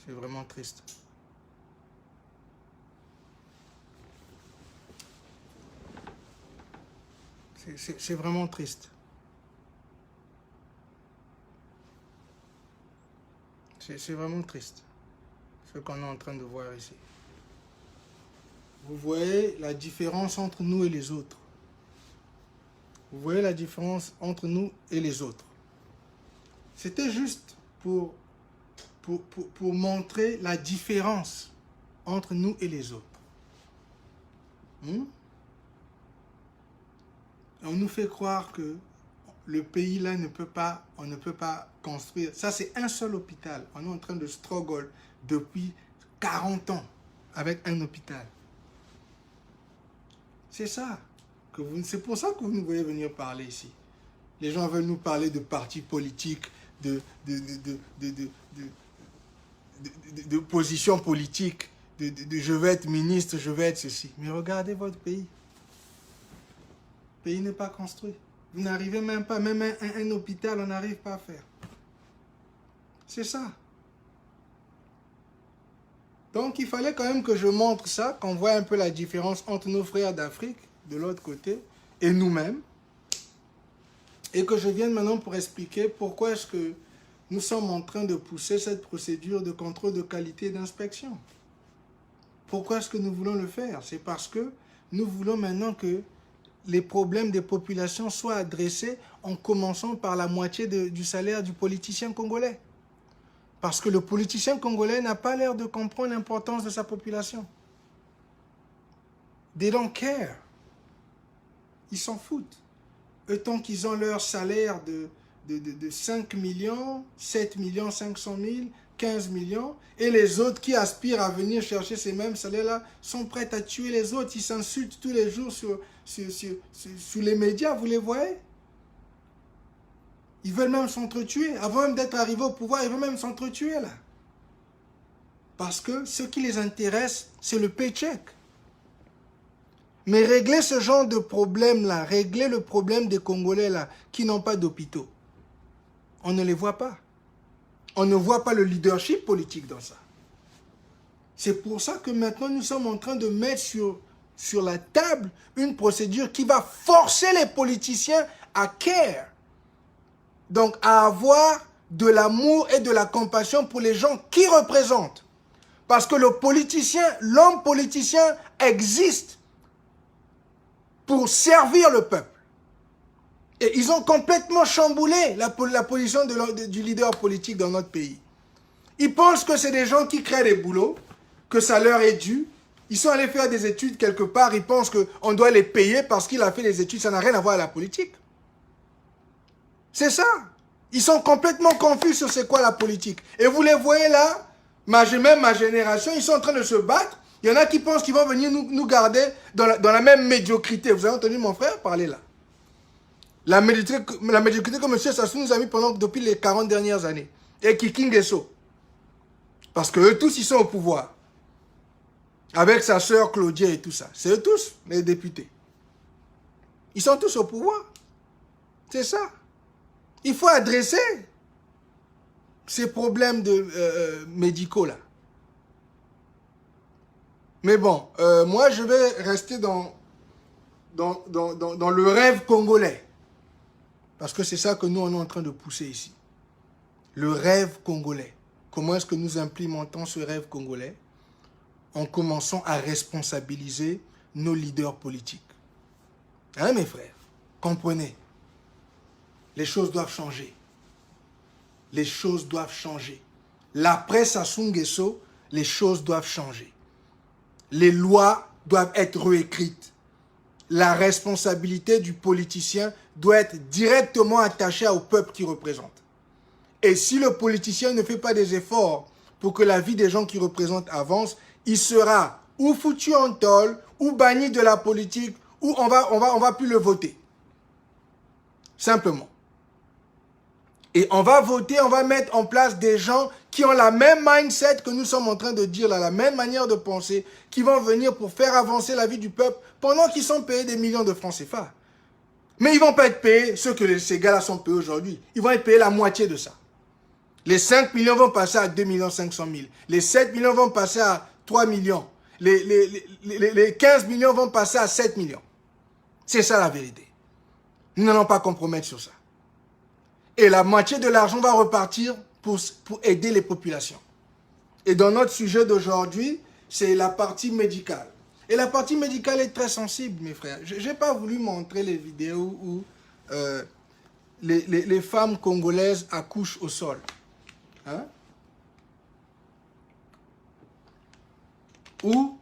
C'est vraiment triste. C'est vraiment triste. C'est vraiment triste, ce qu'on est en train de voir ici. Vous voyez la différence entre nous et les autres. Vous voyez la différence entre nous et les autres. C'était juste pour montrer la différence entre nous et les autres. On nous fait croire que le pays là on ne peut pas construire. Ça, c'est un seul hôpital. On est en train de struggle depuis 40 ans avec un hôpital. C'est ça. C'est pour ça que vous nous voyez venir parler ici. Les gens veulent nous parler de partis politiques, de positions politiques, de je vais être ministre, je vais être ceci. Mais regardez votre pays. Le pays n'est pas construit. Vous n'arrivez même pas, même un hôpital, on n'arrive pas à faire. C'est ça. Donc, il fallait quand même que je montre ça, qu'on voit un peu la différence entre nos frères d'Afrique, de l'autre côté, et nous-mêmes. Et que je vienne maintenant pour expliquer pourquoi est-ce que nous sommes en train de pousser cette procédure de contrôle de qualité et d'inspection. Pourquoi est-ce que nous voulons le faire? C'est parce que nous voulons maintenant que les problèmes des populations soient adressés en commençant par la moitié du salaire du politicien congolais. Parce que le politicien congolais n'a pas l'air de comprendre l'importance de sa population. They don't care. Ils s'en foutent. Eux, tant qu'ils ont leur salaire de 5 millions, 7 millions 500 000, 15 millions, et les autres qui aspirent à venir chercher ces mêmes salaires-là sont prêts à tuer les autres. Ils s'insultent tous les jours sur les médias, vous les voyez? Ils veulent même s'entretuer. Avant même d'être arrivés au pouvoir, ils veulent même s'entretuer là. Parce que ce qui les intéresse, c'est le paycheck. Mais régler ce genre de problème-là, régler le problème des Congolais là, qui n'ont pas d'hôpitaux, on ne les voit pas. On ne voit pas le leadership politique dans ça. C'est pour ça que maintenant nous sommes en train de mettre sur la table une procédure qui va forcer les politiciens à care. Donc à avoir de l'amour et de la compassion pour les gens qui représentent. Parce que l'homme politicien existe pour servir le peuple. Et ils ont complètement chamboulé la position du leader politique dans notre pays. Ils pensent que c'est des gens qui créent des boulots, que ça leur est dû. Ils sont allés faire des études quelque part, ils pensent qu'on doit les payer parce qu'il a fait des études. Ça n'a rien à voir avec la politique. C'est ça. Ils sont complètement confus sur c'est quoi la politique. Et vous les voyez là, même ma génération, ils sont en train de se battre. Il y en a qui pensent qu'ils vont venir nous garder dans la même médiocrité. Vous avez entendu mon frère parler là. La médiocrité que M. Sassou nous a mis depuis les 40 dernières années. Et Kiki Ngeso. Parce qu'eux tous, ils sont au pouvoir. avec sa sœur Claudia et tout ça. C'est eux tous, les députés. Ils sont tous au pouvoir. C'est ça. Il faut adresser ces problèmes médicaux là. Mais bon, moi je vais rester dans le rêve congolais. Parce que c'est ça que nous on est en train de pousser ici. Le rêve congolais. Comment est-ce que nous implémentons ce rêve congolais? En commençant à responsabiliser nos leaders politiques. Hein mes frères? Comprenez. Les choses doivent changer. Les choses doivent changer. L'après Sassou Nguesso, les choses doivent changer. Les lois doivent être réécrites. La responsabilité du politicien doit être directement attachée au peuple qu'il représente. Et si le politicien ne fait pas des efforts pour que la vie des gens qu'il représente avance, il sera ou foutu en tôle, ou banni de la politique, ou on va plus le voter. Simplement. Et on va voter, on va mettre en place des gens qui ont la même mindset que nous sommes en train de dire, là, la même manière de penser, qui vont venir pour faire avancer la vie du peuple pendant qu'ils sont payés des millions de francs CFA. Mais ils ne vont pas être payés, ceux que ces gars-là sont payés aujourd'hui, ils vont être payés la moitié de ça. Les 5 millions vont passer à 2 500 000. Les 7 millions vont passer à 3 millions. Les 15 millions vont passer à 7 millions. C'est ça la vérité. Nous n'allons pas compromettre sur ça. Et la moitié de l'argent va repartir pour aider les populations. Et dans notre sujet d'aujourd'hui, c'est la partie médicale. Et la partie médicale est très sensible, mes frères. Je n'ai pas voulu montrer les vidéos où les femmes congolaises accouchent au sol. Hein? Ou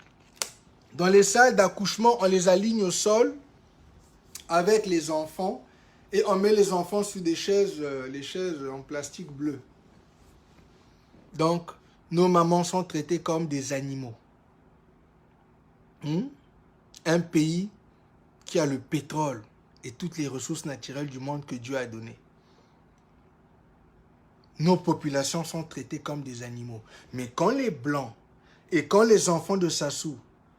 dans les salles d'accouchement, on les aligne au sol avec les enfants et on met les enfants sur des chaises, les chaises en plastique bleu. Donc, nos mamans sont traitées comme des animaux. Un pays qui a le pétrole et toutes les ressources naturelles du monde que Dieu a données. Nos populations sont traitées comme des animaux. Mais quand les Blancs et quand les enfants de Sassou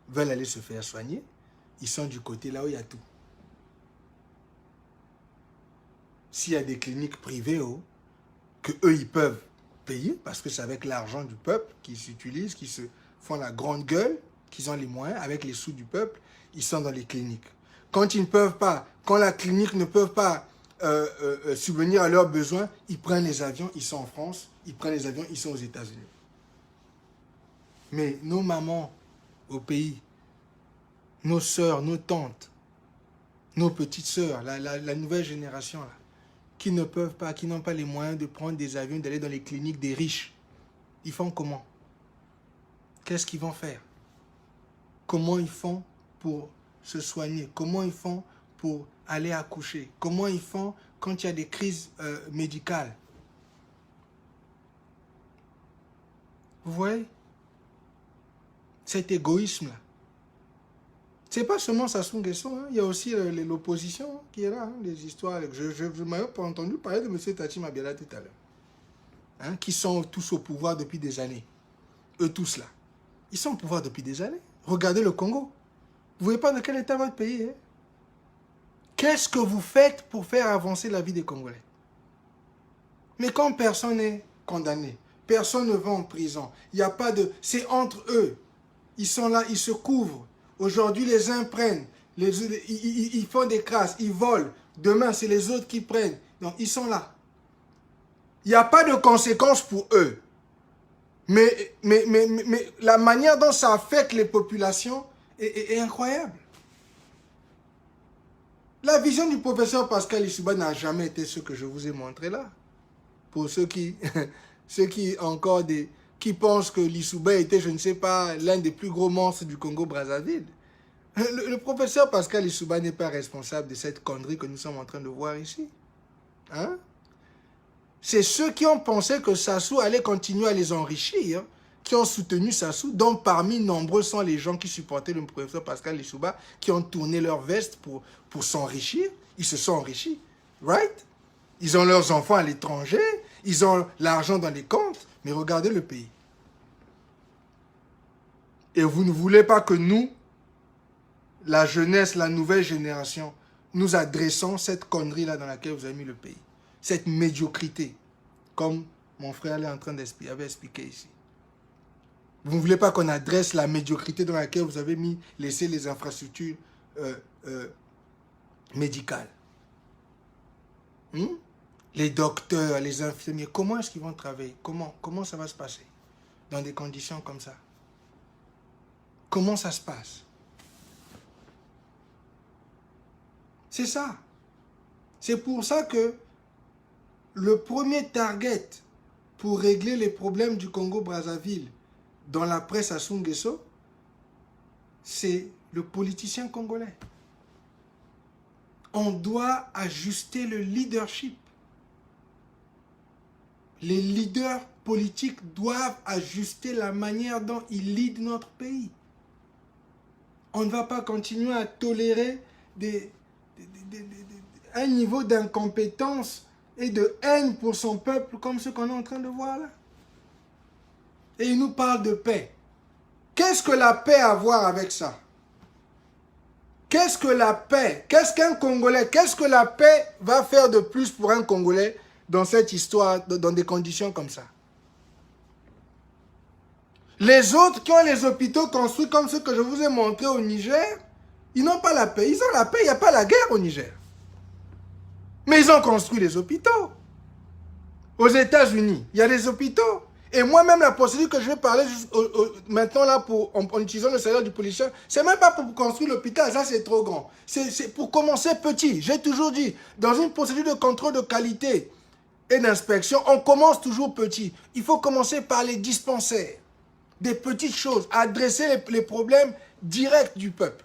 veulent aller se faire soigner, ils sont du côté là où il y a tout. S'il y a des cliniques privées, que eux ils peuvent payer, parce que c'est avec l'argent du peuple qu'ils s'utilisent, qu'ils se font la grande gueule, qu'ils ont les moyens, avec les sous du peuple, ils sont dans les cliniques. Quand ils ne peuvent pas, quand la clinique ne peut pas subvenir à leurs besoins, ils prennent les avions, ils sont en France, ils prennent les avions, ils sont aux États-Unis. Mais nos mamans au pays, nos sœurs, nos tantes, nos petites sœurs, la nouvelle génération, là, qui ne peuvent pas, qui n'ont pas les moyens de prendre des avions, d'aller dans les cliniques des riches, ils font comment? Qu'est-ce qu'ils vont faire? Comment ils font pour se soigner? Comment ils font pour aller accoucher? Comment ils font quand il y a des crises médicales? Vous voyez? Cet égoïsme-là. C'est pas seulement Sassou Nguesso, hein. Il y a aussi l'opposition qui est là, hein, les histoires. Je m'avais pas entendu parler de M. Tati Mabiala tout à l'heure. Hein, qui sont tous au pouvoir depuis des années. Eux tous là. Ils sont au pouvoir depuis des années. Regardez le Congo. Vous voyez pas dans quel état votre pays est. Qu'est-ce que vous faites pour faire avancer la vie des Congolais? Mais quand personne n'est condamné, personne ne va en prison, il n'y a pas de... C'est entre eux. Ils sont là, ils se couvrent. Aujourd'hui, les uns prennent, ils font des crasses, ils volent. Demain, c'est les autres qui prennent. Donc, ils sont là. Il n'y a pas de conséquences pour eux. Mais la manière dont ça affecte les populations est incroyable. La vision du professeur Pascal Lissouba n'a jamais été ce que je vous ai montré là. Pour ceux qui pensent que Lissouba était, je ne sais pas, l'un des plus gros monstres du Congo-Brazzaville. Le professeur Pascal Lissouba n'est pas responsable de cette connerie que nous sommes en train de voir ici. Hein? C'est ceux qui ont pensé que Sassou allait continuer à les enrichir, qui ont soutenu Sassou, dont parmi nombreux sont les gens qui supportaient le professeur Pascal Lissouba, qui ont tourné leur veste pour s'enrichir. Ils se sont enrichis, right? Ils ont leurs enfants à l'étranger, ils ont l'argent dans les comptes, mais regardez le pays. Et vous ne voulez pas que nous, la jeunesse, la nouvelle génération, nous adressons cette connerie-là dans laquelle vous avez mis le pays. Cette médiocrité, comme mon frère est en train avait expliqué ici. Vous ne voulez pas qu'on adresse la médiocrité dans laquelle vous avez laissé les infrastructures médicales. Les docteurs, les infirmiers, comment est-ce qu'ils vont travailler? Comment ça va se passer dans des conditions comme ça? Comment ça se passe? C'est ça. C'est pour ça que le premier target pour régler les problèmes du Congo-Brazzaville dans la presse à Sungesso, c'est le politicien congolais. On doit ajuster le leadership. Les leaders politiques doivent ajuster la manière dont ils leadent notre pays. On ne va pas continuer à tolérer un niveau d'incompétence et de haine pour son peuple comme ce qu'on est en train de voir là. Et il nous parle de paix. Qu'est-ce que la paix a à voir avec ça? Qu'est-ce que la paix? Qu'est-ce qu'un Congolais? Qu'est-ce que la paix va faire de plus pour un Congolais dans cette histoire, dans des conditions comme ça? Les autres qui ont les hôpitaux construits comme ceux que je vous ai montrés au Niger, ils n'ont pas la paix. Ils ont la paix, il n'y a pas la guerre au Niger. Mais ils ont construit les hôpitaux. Aux États-Unis, il y a des hôpitaux. Et moi-même, la procédure que je vais parler maintenant là en utilisant le salaire du policier, c'est même pas pour construire l'hôpital, ça c'est trop grand. C'est pour commencer petit. J'ai toujours dit, dans une procédure de contrôle de qualité et d'inspection, on commence toujours petit. Il faut commencer par les dispensaires. Des petites choses, adresser les problèmes directs du peuple.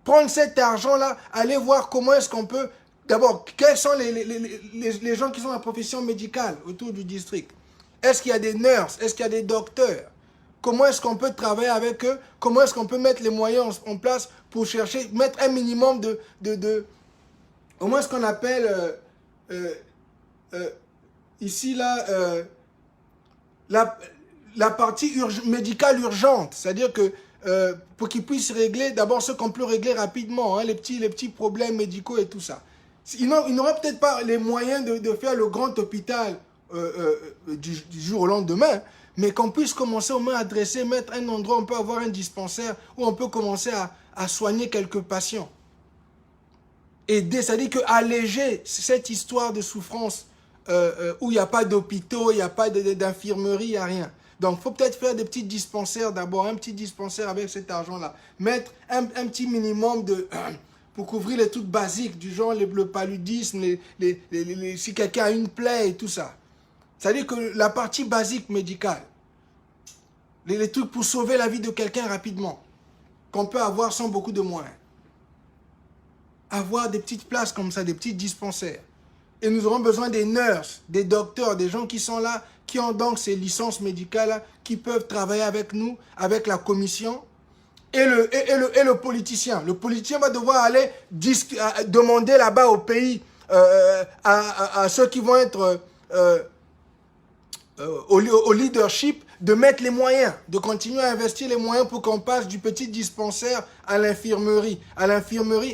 Prendre cet argent-là, aller voir comment est-ce qu'on peut... D'abord, quels sont les gens qui sont dans la profession médicale autour du district? Est-ce qu'il y a des nurses? Est-ce qu'il y a des docteurs? Comment est-ce qu'on peut travailler avec eux? Comment est-ce qu'on peut mettre les moyens en place pour chercher, mettre un minimum au moins ce qu'on appelle ici là la partie médicale urgente. C'est-à-dire que pour qu'ils puissent régler d'abord ce qu'on peut régler rapidement, hein, les petits problèmes médicaux et tout ça. Ils n'auraient peut-être pas les moyens de faire le grand hôpital du jour au lendemain, mais qu'on puisse commencer au moins à adresser, mettre un endroit où on peut avoir un dispensaire, où on peut commencer à soigner quelques patients. Aider, c'est-à-dire alléger cette histoire de souffrance où il n'y a pas d'hôpitaux, il n'y a pas d'infirmerie, il n'y a rien. Donc, il faut peut-être faire des petits dispensaires d'abord, un petit dispensaire avec cet argent-là. Mettre un petit minimum pour couvrir les trucs basiques, du genre le paludisme, si quelqu'un a une plaie et tout ça. C'est-à-dire que la partie basique médicale, les trucs pour sauver la vie de quelqu'un rapidement, qu'on peut avoir sans beaucoup de moyens. Avoir des petites places comme ça, des petits dispensaires. Et nous aurons besoin des nurses, des docteurs, des gens qui sont là, qui ont donc ces licences médicales, qui peuvent travailler avec nous, avec la commission, et le politicien. Le politicien va devoir aller demander là-bas au pays, à ceux qui vont être au leadership, de mettre les moyens, de continuer à investir les moyens pour qu'on passe du petit dispensaire à l'infirmerie,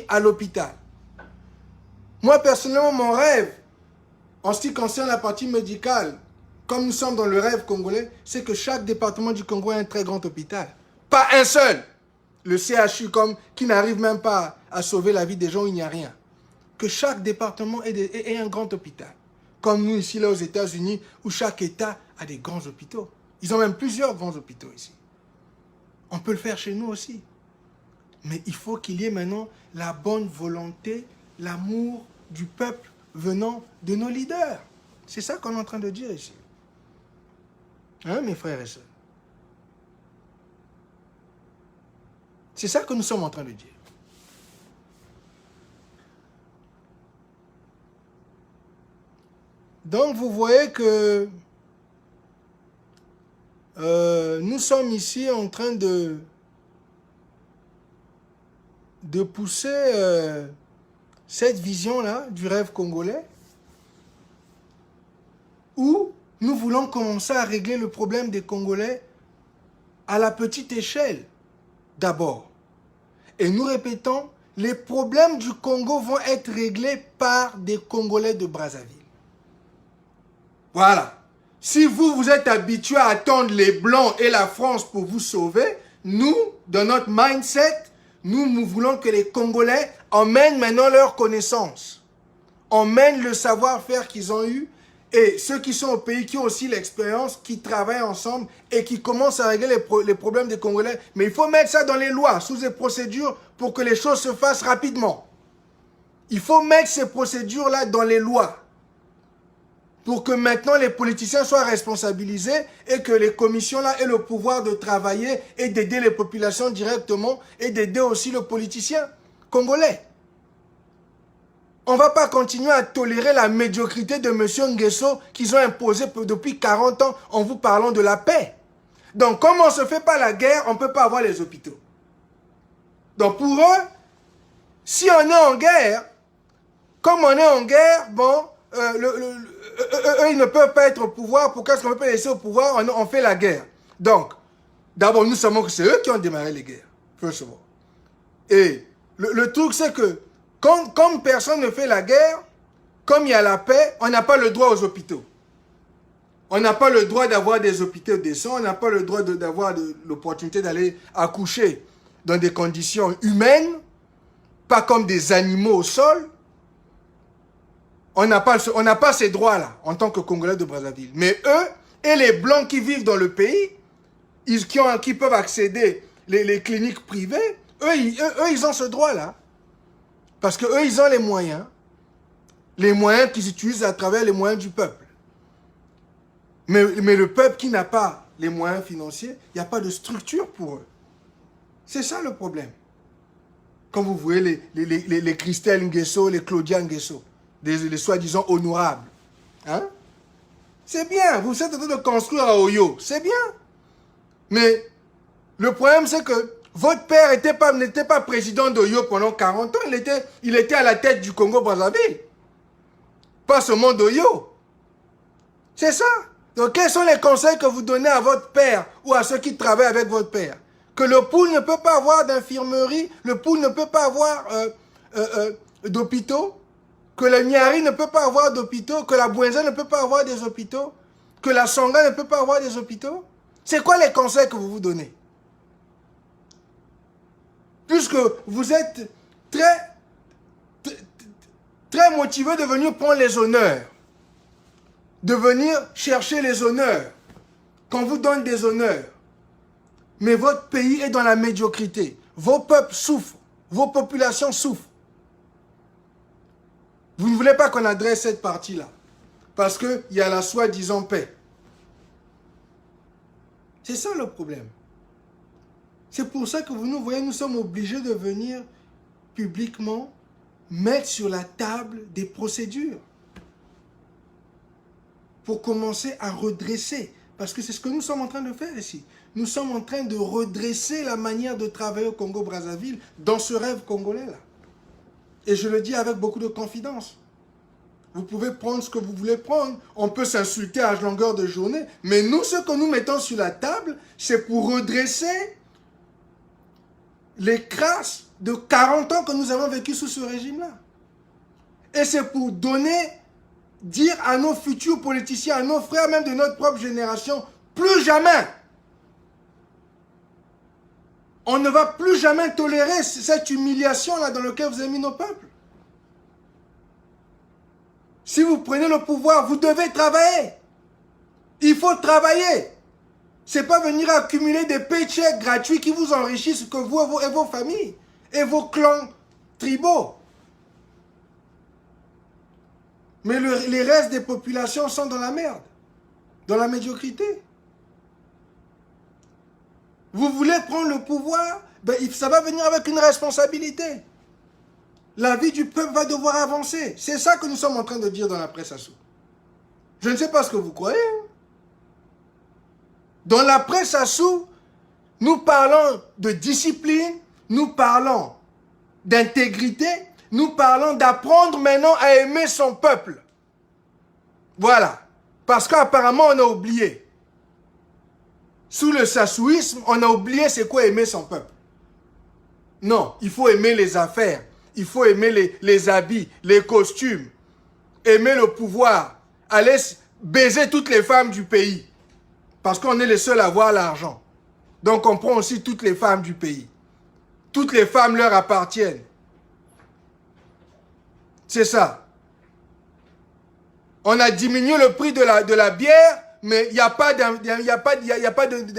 à l'hôpital. Moi, personnellement, mon rêve, en ce qui concerne la partie médicale, comme nous sommes dans le rêve congolais, c'est que chaque département du Congo ait un très grand hôpital. Pas un seul. Le CHU, qui n'arrive même pas à sauver la vie des gens où il n'y a rien. Que chaque département ait un grand hôpital. Comme nous ici, là, aux États-Unis, où chaque État a des grands hôpitaux. Ils ont même plusieurs grands hôpitaux ici. On peut le faire chez nous aussi. Mais il faut qu'il y ait maintenant la bonne volonté, l'amour du peuple venant de nos leaders. C'est ça qu'on est en train de dire ici. Hein, mes frères et sœurs? C'est ça que nous sommes en train de dire. Donc, vous voyez que nous sommes ici en train de pousser cette vision-là du rêve congolais où nous voulons commencer à régler le problème des Congolais à la petite échelle, d'abord. Et nous répétons, les problèmes du Congo vont être réglés par des Congolais de Brazzaville. Voilà. Si vous êtes habitué à attendre les Blancs et la France pour vous sauver, nous, dans notre mindset, nous voulons que les Congolais emmènent maintenant leurs connaissances, emmènent le savoir-faire qu'ils ont eu, et ceux qui sont au pays, qui ont aussi l'expérience, qui travaillent ensemble et qui commencent à régler les problèmes des Congolais. Mais il faut mettre ça dans les lois, sous des procédures, pour que les choses se fassent rapidement. Il faut mettre ces procédures-là dans les lois, pour que maintenant les politiciens soient responsabilisés et que les commissions-là aient le pouvoir de travailler et d'aider les populations directement et d'aider aussi le politicien congolais. On ne va pas continuer à tolérer la médiocrité de M. Nguesso qu'ils ont imposée depuis 40 ans en vous parlant de la paix. Donc, comme on ne se fait pas la guerre, on ne peut pas avoir les hôpitaux. Donc, pour eux, si on est en guerre, comme on est en guerre, bon, eux, ils ne peuvent pas être au pouvoir. Pourquoi est-ce qu'on ne peut pas laisser au pouvoir? On fait la guerre. Donc, d'abord, nous savons que c'est eux qui ont démarré les guerres. First of all. Et le truc, c'est que, comme personne ne fait la guerre, comme il y a la paix, on n'a pas le droit aux hôpitaux. On n'a pas le droit d'avoir des hôpitaux décents, on n'a pas le droit d'avoir l'opportunité d'aller accoucher dans des conditions humaines, pas comme des animaux au sol. On n'a pas ces droits-là en tant que Congolais de Brazzaville. Mais eux et les Blancs qui vivent dans le pays, qui peuvent accéder les cliniques privées, eux, ils ont ce droit-là. Parce qu'eux, ils ont les moyens qu'ils utilisent à travers les moyens du peuple. Mais le peuple qui n'a pas les moyens financiers, il n'y a pas de structure pour eux. C'est ça le problème. Quand vous voyez les Christelle Nguesso, les Claudia Nguesso, les soi-disant honorables. Hein? C'est bien, vous êtes en train de construire à Oyo, c'est bien. Mais le problème, c'est que votre père n'était pas président d'Oyo pendant 40 ans, il était à la tête du Congo-Brazzaville. Pas seulement d'Oyo. C'est ça. Donc, quels sont les conseils que vous donnez à votre père ou à ceux qui travaillent avec votre père? Que le Poul ne peut pas avoir d'infirmerie, le Poul ne peut pas avoir d'hôpitaux, que le Niari ne peut pas avoir d'hôpitaux, que la Bouenza ne peut pas avoir des hôpitaux, que la Songa ne peut pas avoir des hôpitaux? C'est quoi les conseils que vous vous donnez? Puisque vous êtes très motivé de venir prendre les honneurs, de venir chercher les honneurs, qu'on vous donne des honneurs. Mais votre pays est dans la médiocrité. Vos peuples souffrent, vos populations souffrent. Vous ne voulez pas qu'on adresse cette partie-là, parce qu'il y a la soi-disant paix. C'est ça le problème. C'est pour ça que vous nous voyez, nous sommes obligés de venir publiquement mettre sur la table des procédures pour commencer à redresser. Parce que c'est ce que nous sommes en train de faire ici. Nous sommes en train de redresser la manière de travailler au Congo-Brazzaville dans ce rêve congolais-là. Et je le dis avec beaucoup de confidence. Vous pouvez prendre ce que vous voulez prendre. On peut s'insulter à longueur de journée. Mais nous, ce que nous mettons sur la table, c'est pour redresser les crasses de 40 ans que nous avons vécu sous ce régime-là. Et c'est pour dire à nos futurs politiciens, à nos frères même de notre propre génération, plus jamais. On ne va plus jamais tolérer cette humiliation-là dans laquelle vous avez mis nos peuples. Si vous prenez le pouvoir, vous devez travailler. Il faut travailler. C'est pas venir accumuler des paychecks gratuits qui vous enrichissent que vous et vos familles et vos clans tribaux. Mais les restes des populations sont dans la merde, dans la médiocrité. Vous voulez prendre le pouvoir, ben ça va venir avec une responsabilité. La vie du peuple va devoir avancer. C'est ça que nous sommes en train de dire dans la presse Assou. Je ne sais pas ce que vous croyez. Dans la presse Assou, nous parlons de discipline, nous parlons d'intégrité, nous parlons d'apprendre maintenant à aimer son peuple. Voilà. Parce qu'apparemment, on a oublié. Sous le sassouisme, on a oublié c'est quoi aimer son peuple. Non, il faut aimer les affaires. Il faut aimer les habits, les costumes. Aimer le pouvoir. Aller baiser toutes les femmes du pays. Parce qu'on est les seuls à avoir l'argent. Donc on prend aussi toutes les femmes du pays. Toutes les femmes leur appartiennent. C'est ça. On a diminué le prix de la bière, mais il n'y a pas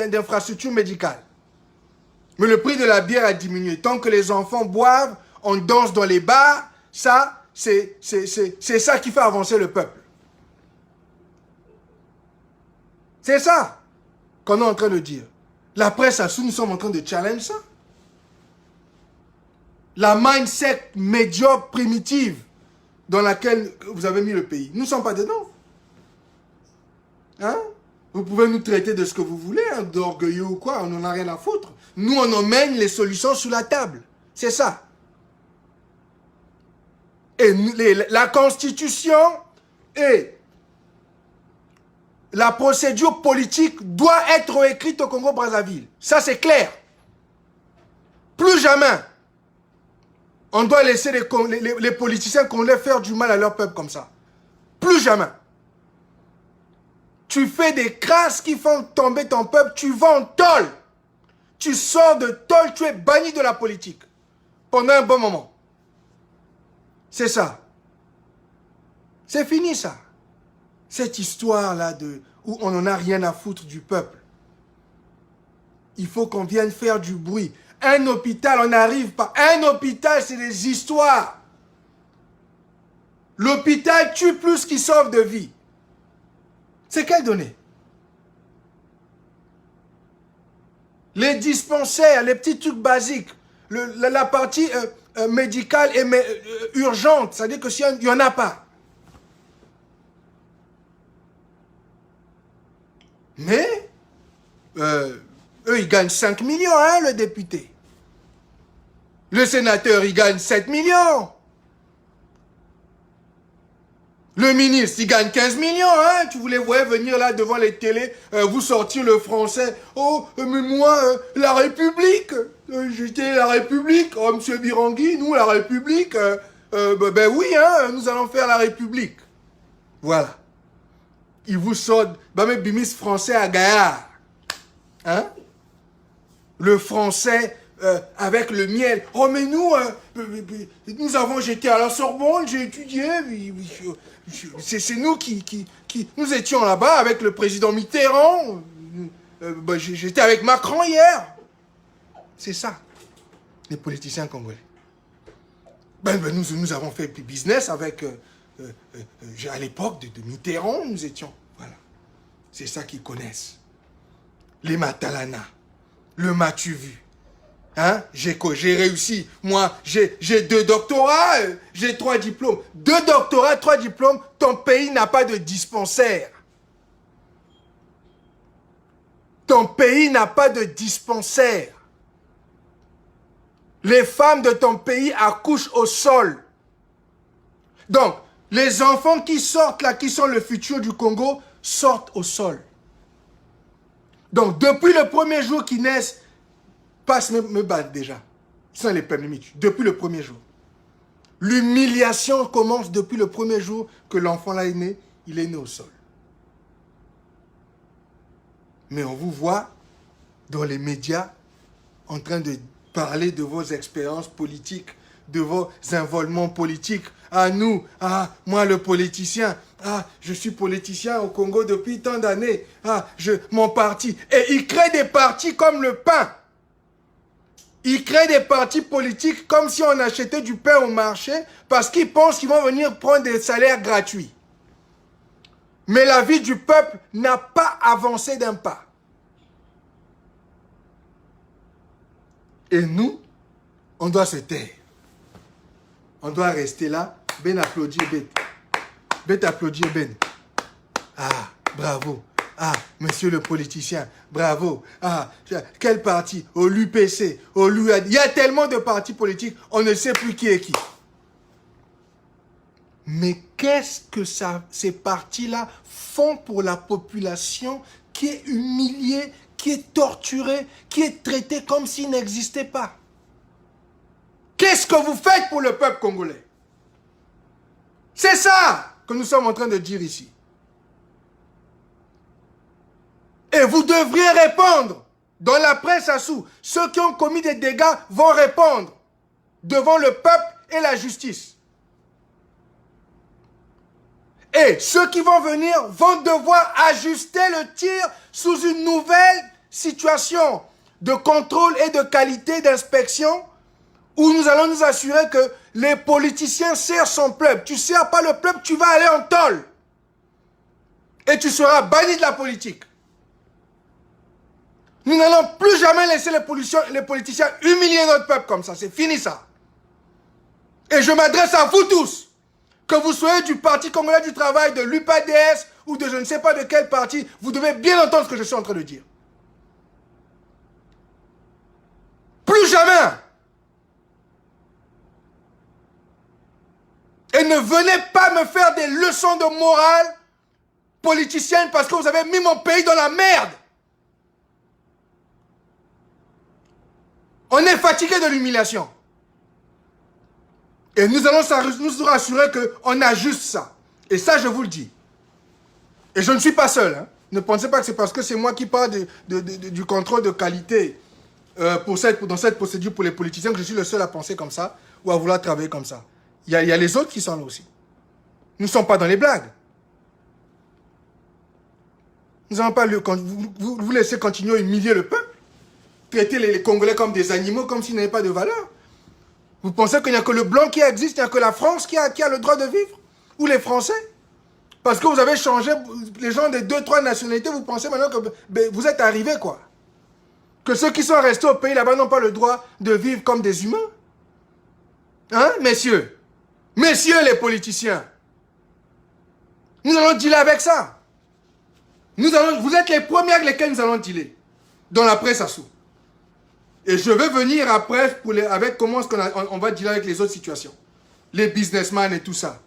d'infrastructure médicale. Mais le prix de la bière a diminué. Tant que les enfants boivent, on danse dans les bars, ça, c'est ça qui fait avancer le peuple. C'est ça qu'on est en train de dire. La presse Assou, nous sommes en train de challenge ça. La mindset médiocre, primitive, dans laquelle vous avez mis le pays. Nous ne sommes pas dedans. Hein? Vous pouvez nous traiter de ce que vous voulez, hein, d'orgueilleux ou quoi, on n'en a rien à foutre. Nous, on emmène les solutions sur la table. C'est ça. Et la Constitution et la procédure politique doit être écrite au Congo-Brazzaville. Ça, c'est clair. Plus jamais, on doit laisser les politiciens qu'on les faire du mal à leur peuple comme ça. Plus jamais. Tu fais des crasses qui font tomber ton peuple, tu vas en tôle. Tu sors de tôle, tu es banni de la politique. Pendant un bon moment. C'est ça. C'est fini ça. Cette histoire-là où on n'en a rien à foutre du peuple. Il faut qu'on vienne faire du bruit. Un hôpital, on n'arrive pas. Un hôpital, c'est des histoires. L'hôpital tue plus qu'il sauve de vie. C'est quelle donnée? Les dispensaires, les petits trucs basiques, la partie médicale et urgente, c'est-à-dire que s'il n'y en a pas. Mais, eux, ils gagnent 5 millions, hein, le député. Le sénateur, il gagne 7 millions. Le ministre, il gagne 15 millions, hein. Tu voulais venir là devant les télés, vous sortir le français. Oh, mais moi, la République, j'étais la République. Oh, monsieur Birangui, nous, la République, ben oui, hein, nous allons faire la République. Voilà. Il vous sort, mais bimis français à Gaillard. Hein? Le français avec le miel. Oh, mais nous, j'été à la Sorbonne, j'ai étudié. C'est nous qui nous étions là-bas avec le président Mitterrand. J'étais avec Macron hier. C'est ça, les politiciens congolais. Nous avons fait business avec, à l'époque de Mitterrand, nous étions. Voilà. C'est ça qu'ils connaissent. Les Matalana, le Matu vu. Hein? J'ai réussi. Moi, j'ai 2 doctorats, j'ai 3 diplômes. 2 doctorats, 3 diplômes, ton pays n'a pas de dispensaire. Ton pays n'a pas de dispensaire. Les femmes de ton pays accouchent au sol. Donc, les enfants qui sortent là, qui sont le futur du Congo, sortent au sol. Donc, depuis le premier jour qu'ils naissent, passe me battre déjà. Ce sont les permis. Depuis le premier jour. L'humiliation commence depuis le premier jour que l'enfant là est né. Il est né au sol. Mais on vous voit dans les médias en train de parler de vos expériences politiques, de vos involements politiques. Ah, nous, ah, moi le politicien, ah, je suis politicien au Congo depuis tant d'années. Ah, mon parti. Et ils créent des partis comme le pain. Ils créent des partis politiques comme si on achetait du pain au marché parce qu'ils pensent qu'ils vont venir prendre des salaires gratuits. Mais la vie du peuple n'a pas avancé d'un pas. Et nous, on doit se taire. On doit rester là, ben applaudir, ben applaudir, ben. Ah, bravo. Ah, monsieur le politicien, bravo. Ah, quel parti? Au l'UPC, au l'UAD. Il y a tellement de partis politiques, on ne sait plus qui est qui. Mais qu'est-ce que ces partis-là font pour la population qui est humiliée, qui est torturé, qui est traité comme s'il n'existait pas. Qu'est-ce que vous faites pour le peuple congolais? C'est ça que nous sommes en train de dire ici. Et vous devriez répondre. Dans la presse à sous, ceux qui ont commis des dégâts vont répondre devant le peuple et la justice. Et ceux qui vont venir vont devoir ajuster le tir sous une nouvelle situation de contrôle et de qualité d'inspection où nous allons nous assurer que les politiciens serrent son peuple. Tu ne serres pas le peuple, tu vas aller en tôle. Et tu seras banni de la politique. Nous n'allons plus jamais laisser les politiciens humilier notre peuple comme ça. C'est fini ça. Et je m'adresse à vous tous. Que vous soyez du Parti congolais du travail, de l'UPADS ou de je ne sais pas de quel parti, vous devez bien entendre ce que je suis en train de dire. Plus jamais. Et ne venez pas me faire des leçons de morale politicienne parce que vous avez mis mon pays dans la merde. On est fatigué de l'humiliation. Et nous allons nous rassurer qu'on ajuste ça. Et ça, je vous le dis. Et je ne suis pas seul. Hein. Ne pensez pas que c'est parce que c'est moi qui parle du contrôle de qualité dans cette procédure pour les politiciens que je suis le seul à penser comme ça ou à vouloir travailler comme ça. Il y a les autres qui sont là aussi. Nous ne sommes pas dans les blagues. Nous n'allons pas vous laisser continuer à humilier le peuple. Traiter les Congolais comme des animaux, comme s'ils n'avaient pas de valeur. Vous pensez qu'il n'y a que le blanc qui existe, il n'y a que la France qui a le droit de vivre? Ou les Français? Parce que vous avez changé les gens des 2-3 nationalités, vous pensez maintenant que vous êtes arrivés, quoi. Que ceux qui sont restés au pays là-bas n'ont pas le droit de vivre comme des humains. Hein, messieurs? Messieurs les politiciens. Nous allons dealer avec ça. Vous êtes les premiers avec lesquels nous allons dealer. Dans la presse à sous. Et je vais venir après avec comment on va dealer avec les autres situations. Les businessmen et tout ça.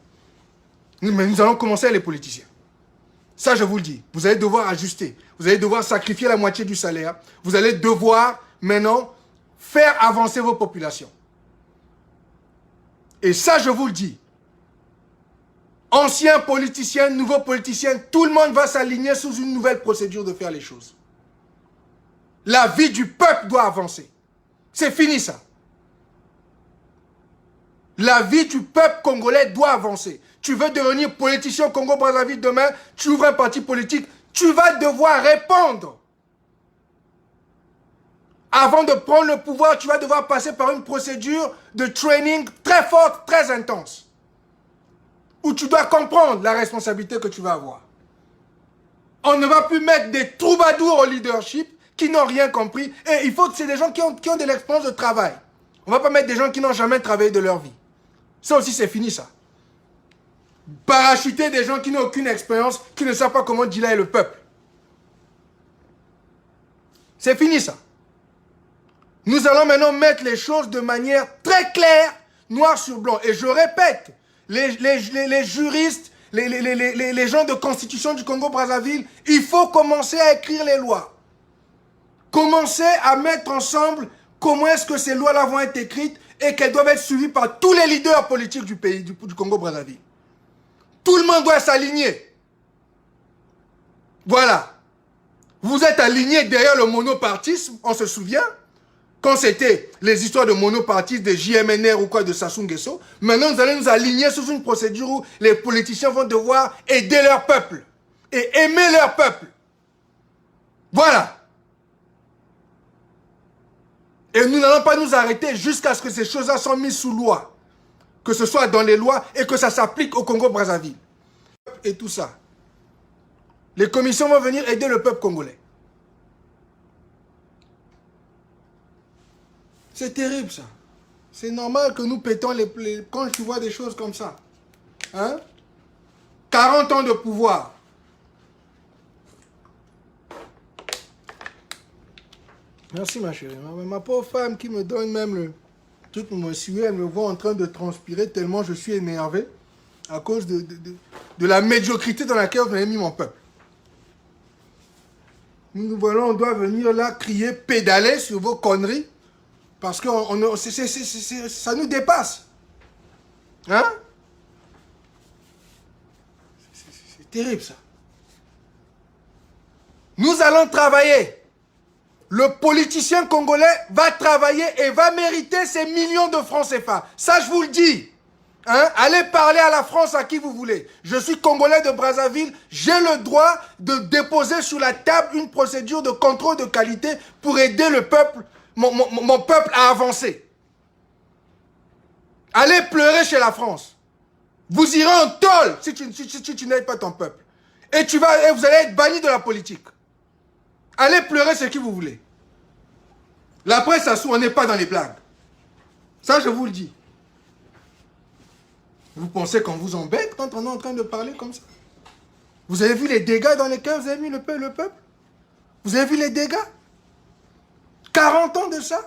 Mais nous allons commencer avec les politiciens. Ça, je vous le dis. Vous allez devoir ajuster. Vous allez devoir sacrifier la moitié du salaire. Vous allez devoir maintenant faire avancer vos populations. Et ça, je vous le dis. Anciens politiciens, nouveaux politiciens, tout le monde va s'aligner sous une nouvelle procédure de faire les choses. La vie du peuple doit avancer. C'est fini ça. La vie du peuple congolais doit avancer. Tu veux devenir politicien au Congo-Brazzaville demain, tu ouvres un parti politique, tu vas devoir répondre. Avant de prendre le pouvoir, tu vas devoir passer par une procédure de training très forte, très intense. Où tu dois comprendre la responsabilité que tu vas avoir. On ne va plus mettre des troubadours au leadership qui n'ont rien compris. Et il faut que c'est des gens qui ont de l'expérience de travail. On ne va pas mettre des gens qui n'ont jamais travaillé de leur vie. Ça aussi, c'est fini, ça. Parachuter des gens qui n'ont aucune expérience, qui ne savent pas comment dealer le peuple. C'est fini, ça. Nous allons maintenant mettre les choses de manière très claire, noir sur blanc. Et je répète, les juristes, les gens de constitution du Congo-Brazzaville, il faut commencer à écrire les lois. Commencer à mettre ensemble comment est-ce que ces lois-là vont être écrites et qu'elles doivent être suivies par tous les leaders politiques du pays, du Congo-Brazzaville. Tout le monde doit s'aligner. Voilà. Vous êtes alignés derrière le monopartisme, on se souvient, quand c'était les histoires de monopartisme, de JMNR ou quoi, de Sassou Nguesso. Maintenant, nous allons nous aligner sous une procédure où les politiciens vont devoir aider leur peuple et aimer leur peuple. Voilà. Et nous n'allons pas nous arrêter jusqu'à ce que ces choses-là soient mises sous loi. Que ce soit dans les lois et que ça s'applique au Congo-Brazzaville. Et tout ça. Les commissions vont venir aider le peuple congolais. C'est terrible ça. C'est normal que nous pétons quand tu vois des choses comme ça. Hein? 40 ans de pouvoir. Merci ma chérie. Ma pauvre femme qui me donne même le truc pour me suivre, elle me voit en train de transpirer tellement je suis énervé à cause de la médiocrité dans laquelle vous avez mis mon peuple. on doit venir là crier, pédaler sur vos conneries. Parce que ça nous dépasse. Hein? C'est terrible ça. Nous allons travailler. Le politicien congolais va travailler et va mériter ses millions de francs CFA. Ça, je vous le dis. Hein? Allez parler à la France à qui vous voulez. Je suis Congolais de Brazzaville. J'ai le droit de déposer sur la table une procédure de contrôle de qualité pour aider le peuple, mon peuple à avancer. Allez pleurer chez la France. Vous irez en tôle si tu n'aides pas ton peuple. Et vous allez être banni de la politique. Allez pleurer ce que vous voulez. La presse, on n'est pas dans les blagues. Ça, je vous le dis. Vous pensez qu'on vous embête quand on est en train de parler comme ça? Vous avez vu les dégâts dans lesquels vous avez mis le peuple? Vous avez vu les dégâts? 40 ans de ça?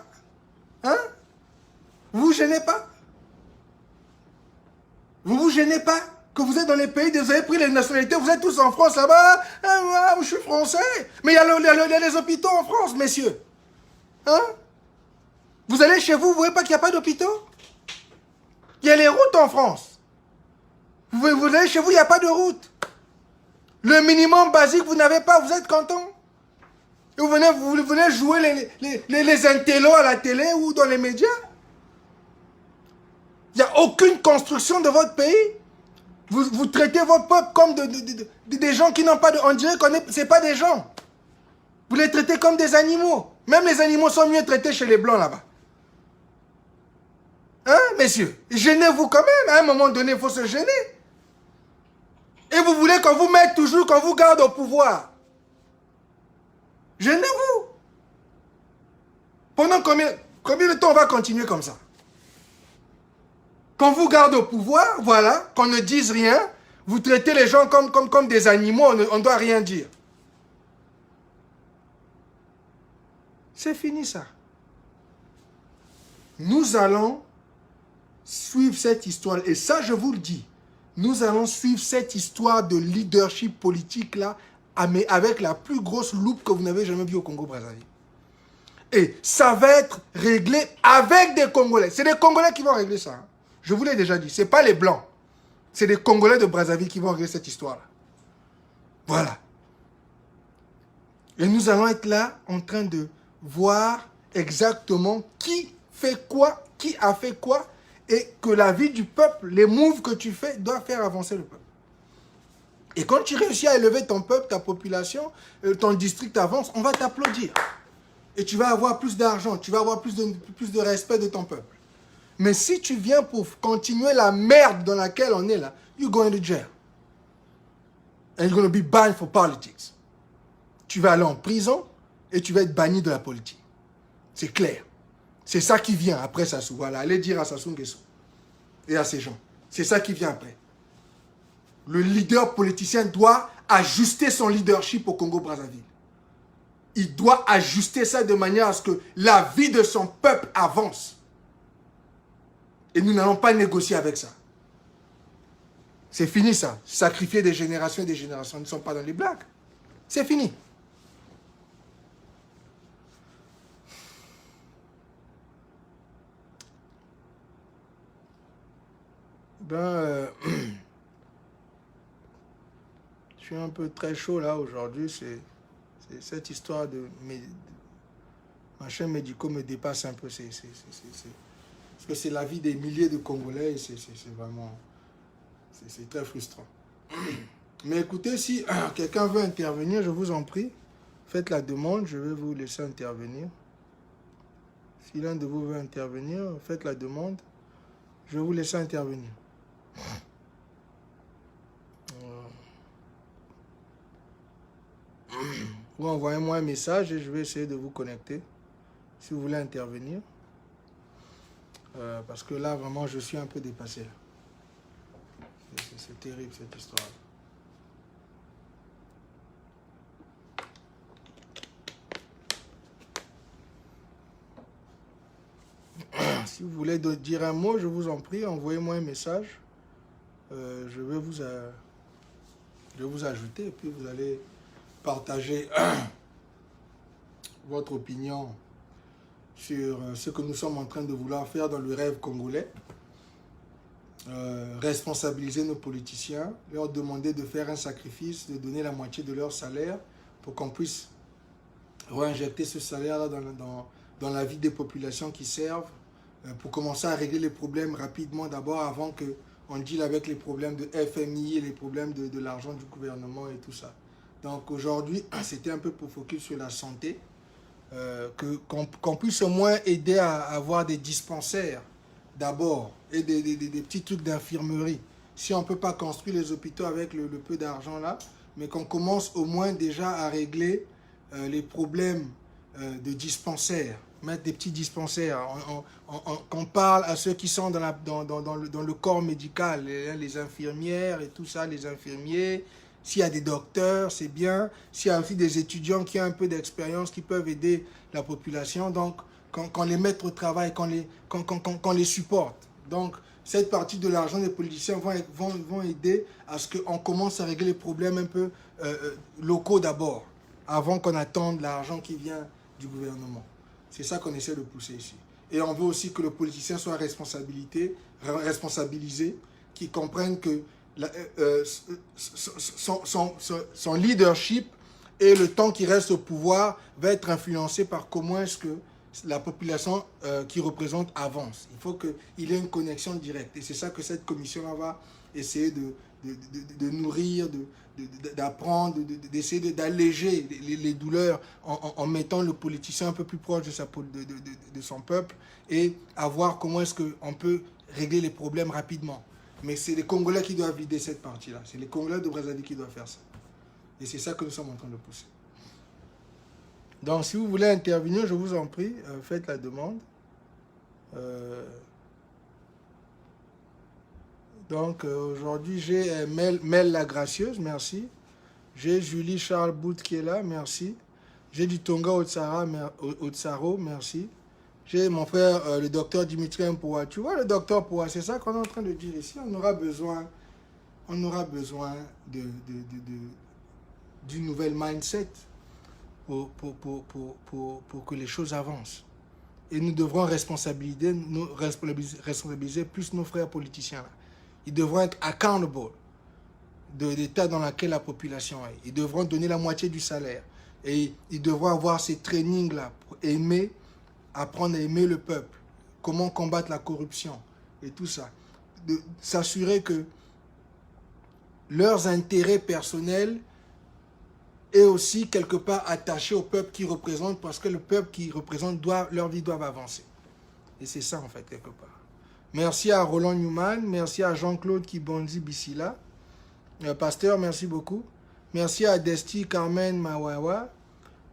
Hein? Vous vous gênez pas? Vous vous gênez pas? Que vous êtes dans les pays, vous avez pris les nationalités, vous êtes tous en France là-bas. Ah, je suis français. Mais il y a les hôpitaux en France, messieurs. Hein? Vous allez chez vous, vous voyez pas qu'il n'y a pas d'hôpitaux? Il y a les routes en France. Vous allez chez vous, il n'y a pas de route. Le minimum basique, vous n'avez pas, vous êtes content. Et vous venez jouer les intellos à la télé ou dans les médias. Il n'y a aucune construction de votre pays. Vous traitez votre peuple comme des gens qui n'ont pas de... On dirait que ce n'est pas des gens. Vous les traitez comme des animaux. Même les animaux sont mieux traités chez les Blancs là-bas. Hein, messieurs? Gênez-vous quand même. À un moment donné, il faut se gêner. Et vous voulez qu'on vous mette toujours, qu'on vous garde au pouvoir. Gênez-vous. Pendant combien de temps on va continuer comme ça? Qu'on vous garde au pouvoir, voilà, qu'on ne dise rien, vous traitez les gens comme des animaux, on ne doit rien dire. C'est fini ça. Nous allons suivre cette histoire, et ça je vous le dis, nous allons suivre cette histoire de leadership politique là, mais avec la plus grosse loupe que vous n'avez jamais vue au Congo-Brazzaville. Et ça va être réglé avec des Congolais. C'est des Congolais qui vont régler ça. Hein. Je vous l'ai déjà dit, ce n'est pas les Blancs. C'est des Congolais de Brazzaville qui vont régler cette histoire-là. Voilà. Et nous allons être là en train de voir exactement qui fait quoi, qui a fait quoi, et que la vie du peuple, les moves que tu fais, doivent faire avancer le peuple. Et quand tu réussis à élever ton peuple, ta population, ton district avance, on va t'applaudir. Et tu vas avoir plus d'argent, tu vas avoir plus de respect de ton peuple. Mais si tu viens pour continuer la merde dans laquelle on est là, you're going to jail. And you're going to be banned for politics. Tu vas aller en prison et tu vas être banni de la politique. C'est clair. C'est ça qui vient après Sassou. Voilà, allez dire à Sassou Nguesso et à ces gens. C'est ça qui vient après. Le leader politicien doit ajuster son leadership au Congo-Brazzaville. Il doit ajuster ça de manière à ce que la vie de son peuple avance. Et nous n'allons pas négocier avec ça. C'est fini ça. Sacrifier des générations et des générations ne sont pas dans les blagues. C'est fini. Je suis un peu très chaud là aujourd'hui. C'est cette histoire de machin médicaux me dépasse un peu. Parce que c'est la vie des milliers de Congolais et c'est vraiment... C'est très frustrant. Mais écoutez, si quelqu'un veut intervenir, je vous en prie, faites la demande, je vais vous laisser intervenir. Si l'un de vous veut intervenir, faites la demande, je vais vous laisser intervenir. Ou envoyez-moi un message et je vais essayer de vous connecter si vous voulez intervenir. Parce que là, vraiment, je suis un peu dépassé. C'est terrible, cette histoire. Si vous voulez dire un mot, je vous en prie, envoyez-moi un message. Je vais vous ajouter et puis vous allez partager votre opinion sur ce que nous sommes en train de vouloir faire dans le rêve congolais. Responsabiliser nos politiciens, leur demander de faire un sacrifice, de donner la moitié de leur salaire pour qu'on puisse réinjecter ce salaire-là dans la vie des populations qui servent, pour commencer à régler les problèmes rapidement d'abord avant qu'on deal avec les problèmes de FMI et les problèmes de l'argent du gouvernement et tout ça. Donc aujourd'hui, c'était un peu pour focus sur la santé, qu'on puisse au moins aider à avoir des dispensaires d'abord, et des petits trucs d'infirmerie. Si on ne peut pas construire les hôpitaux avec le peu d'argent là, mais qu'on commence au moins déjà à régler les problèmes de dispensaires, mettre des petits dispensaires, qu'on parle à ceux qui sont dans le corps médical, les infirmières et tout ça, les infirmiers, s'il y a des docteurs, c'est bien, s'il y a aussi des étudiants qui ont un peu d'expérience, qui peuvent aider la population, donc qu'on les mette au travail, qu'on les supporte. Donc, cette partie de l'argent des politiciens vont aider à ce qu'on commence à régler les problèmes un peu locaux d'abord, avant qu'on attende l'argent qui vient du gouvernement. C'est ça qu'on essaie de pousser ici. Et on veut aussi que le politicien soit responsabilisé, qu'il comprenne que son leadership et le temps qui reste au pouvoir va être influencé par comment est-ce que la population qui représente avance. Il faut qu'il y ait une connexion directe. Et c'est ça que cette commission-là va essayer de nourrir, d'apprendre, d'essayer d'alléger les douleurs en mettant le politicien un peu plus proche de son peuple et à voir comment est-ce qu'on peut régler les problèmes rapidement. Mais c'est les Congolais qui doivent vider cette partie-là. C'est les Congolais de Brazzaville qui doivent faire ça. Et c'est ça que nous sommes en train de pousser. Donc, si vous voulez intervenir, je vous en prie, faites la demande. Donc, aujourd'hui, j'ai Mel la Gracieuse, merci. J'ai Julie Charles Bout qui est là, merci. J'ai du Tonga Otsaro, merci. J'ai mon frère, le docteur Dimitri Mpoua. Tu vois, le docteur Mpoua, c'est ça qu'on est en train de dire ici. On aura besoin d'une nouvelle mindset pour que les choses avancent. Et nous devrons responsabiliser plus nos frères politiciens. Ils devront être accountable de l'état dans lequel la population est. Ils devront donner la moitié du salaire. Et ils devront avoir ces trainings-là pour apprendre à aimer le peuple, comment combattre la corruption et tout ça. De s'assurer que leurs intérêts personnels est aussi quelque part attaché au peuple qu'ils représentent, parce que le peuple qu'ils représentent, leur vie doit avancer. Et c'est ça en fait quelque part. Merci à Roland Newman, merci à Jean-Claude Kibonzi Bissila. Pasteur, merci beaucoup. Merci à Desti Carmen Mawawa.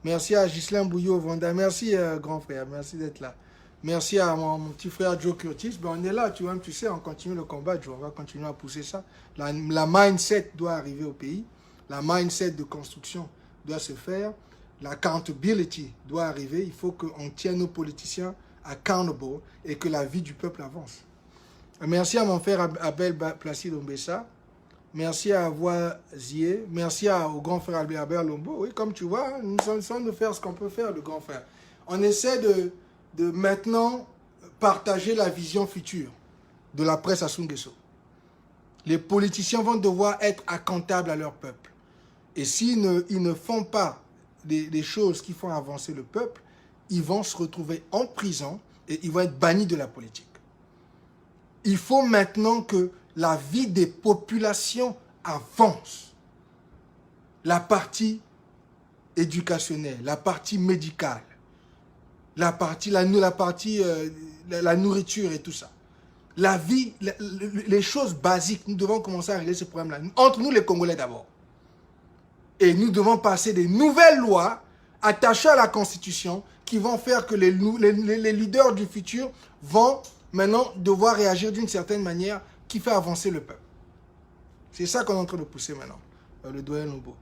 Merci à Ghislain Bouillot Vanda. Merci grand frère, merci d'être là. Merci à mon petit frère Joe Curtis. Ben, on est là, tu vois, tu sais, on continue le combat, Joe. On va continuer à pousser ça. La mindset doit arriver au pays. La mindset de construction doit se faire. L'accountability doit arriver. Il faut qu'on tienne nos politiciens accountable et que la vie du peuple avance. Merci à mon frère Abel Placide Ombessa. Merci à Voisier. Merci au grand frère Albert Lombo. Oui, comme tu vois, nous sommes en train de faire ce qu'on peut faire, le grand frère. On essaie de maintenant partager la vision future de la presse à Sungesso. Les politiciens vont devoir être accountables à leur peuple. Et s'ils ne font pas des choses qui font avancer le peuple, ils vont se retrouver en prison et ils vont être bannis de la politique. Il faut maintenant que la vie des populations avance. La partie éducationnelle, la partie médicale, la nourriture et tout ça. La vie, les choses basiques, nous devons commencer à régler ce problème-là. Entre nous les Congolais d'abord. Et nous devons passer des nouvelles lois attachées à la Constitution qui vont faire que les leaders du futur vont maintenant devoir réagir d'une certaine manière qui fait avancer le peuple. C'est ça qu'on est en train de pousser maintenant, le doyen Lobo.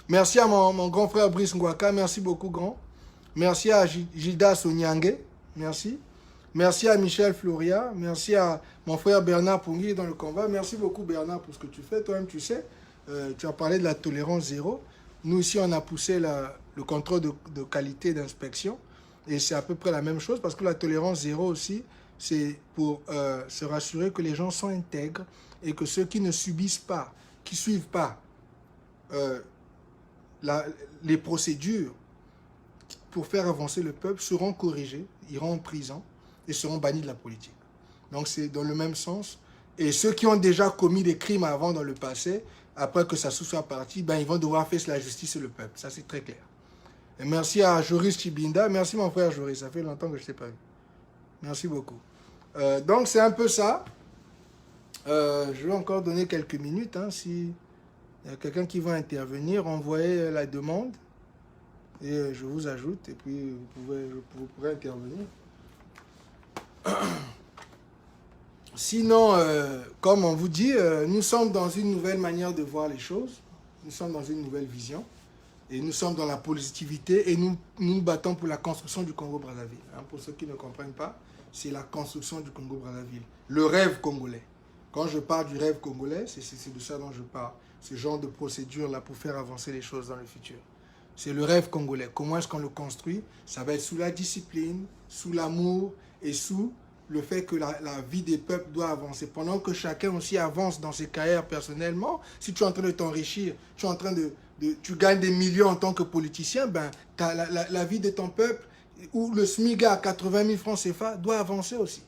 Merci à mon grand frère Brice Ngwaka, merci beaucoup grand. Merci à Gilda Sonyangue, merci. Merci à Michel Floria, merci à mon frère Bernard Pungui dans le combat. Merci beaucoup Bernard pour ce que tu fais, toi-même tu sais. Tu as parlé de la tolérance zéro. Nous ici on a poussé le contrôle de qualité et d'inspection. Et c'est à peu près la même chose parce que la tolérance zéro aussi, c'est pour se rassurer que les gens sont intègres et que ceux qui ne subissent pas, qui ne suivent pas les procédures pour faire avancer le peuple seront corrigés, iront en prison et seront bannis de la politique. Donc c'est dans le même sens. Et ceux qui ont déjà commis des crimes avant dans le passé, après que ça soit parti, ben, ils vont devoir faire la justice et le peuple. Ça, c'est très clair. Et merci à Joris Chibinda. Merci mon frère Joris, ça fait longtemps que je ne t'ai pas vu. Merci beaucoup. Donc c'est un peu ça. Je vais encore donner quelques minutes. Hein, si il y a quelqu'un qui va intervenir, envoyez la demande. Et je vous ajoute. Et puis vous pourrez intervenir. Sinon, comme on vous dit, nous sommes dans une nouvelle manière de voir les choses. Nous sommes dans une nouvelle vision. Et nous sommes dans la positivité et nous nous battons pour la construction du Congo-Brazzaville. Hein, pour ceux qui ne comprennent pas, c'est la construction du Congo-Brazzaville. Le rêve congolais. Quand je parle du rêve congolais, c'est de ça dont je parle. Ce genre de procédure-là pour faire avancer les choses dans le futur. C'est le rêve congolais. Comment est-ce qu'on le construit? Ça va être sous la discipline, sous l'amour et sous le fait que la vie des peuples doit avancer. Pendant que chacun aussi avance dans ses carrières personnellement, si tu es en train de t'enrichir, tu es en train tu gagnes des millions en tant que politicien, ben, la vie de ton peuple, ou le SMIGA à 80 000 francs CFA, doit avancer aussi.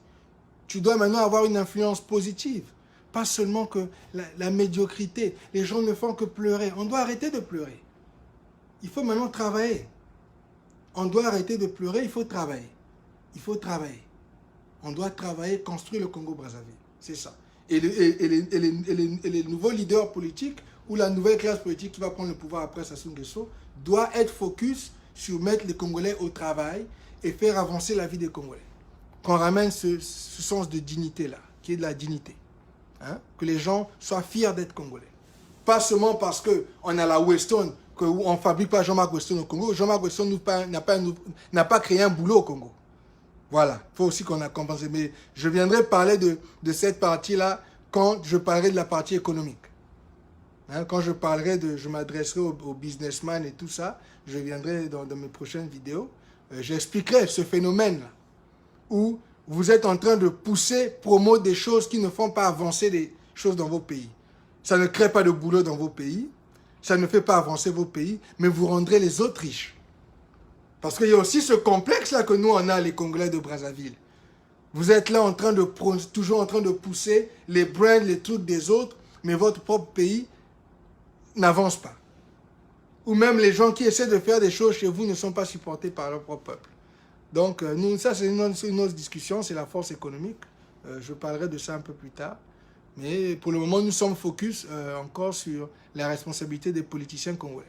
Tu dois maintenant avoir une influence positive. Pas seulement que la médiocrité. Les gens ne font que pleurer. On doit arrêter de pleurer. Il faut maintenant travailler. On doit arrêter de pleurer, il faut travailler. Il faut travailler. On doit travailler, construire le Congo-Brazzaville. C'est ça. Et les nouveaux leaders politiques ou la nouvelle classe politique qui va prendre le pouvoir après Sassou Nguesso doit être focus sur mettre les Congolais au travail et faire avancer la vie des Congolais. Qu'on ramène ce sens de dignité-là, qui est de la dignité. Hein? Que les gens soient fiers d'être Congolais. Pas seulement parce qu'on a la Weston, qu'on ne fabrique pas Jean-Marc Weston au Congo. Jean-Marc Weston n'a pas créé un boulot au Congo. Voilà, il faut aussi qu'on a compensé. Mais je viendrai parler de cette partie-là quand je parlerai de la partie économique. Hein, quand je m'adresserai aux businessmen et tout ça, je viendrai dans mes prochaines vidéos, j'expliquerai ce phénomène-là, où vous êtes en train de promouvoir des choses qui ne font pas avancer les choses dans vos pays. Ça ne crée pas de boulot dans vos pays, ça ne fait pas avancer vos pays, mais vous rendrez les autres riches. Parce qu'il y a aussi ce complexe-là que nous, on a, les Congolais de Brazzaville. Vous êtes là toujours en train de pousser les brands, les trucs des autres, mais votre propre pays n'avance pas. Ou même les gens qui essaient de faire des choses chez vous ne sont pas supportés par leur propre peuple. Donc, ça, c'est une autre discussion, c'est la force économique. Je parlerai de ça un peu plus tard. Mais pour le moment, nous sommes focus encore sur la responsabilité des politiciens congolais.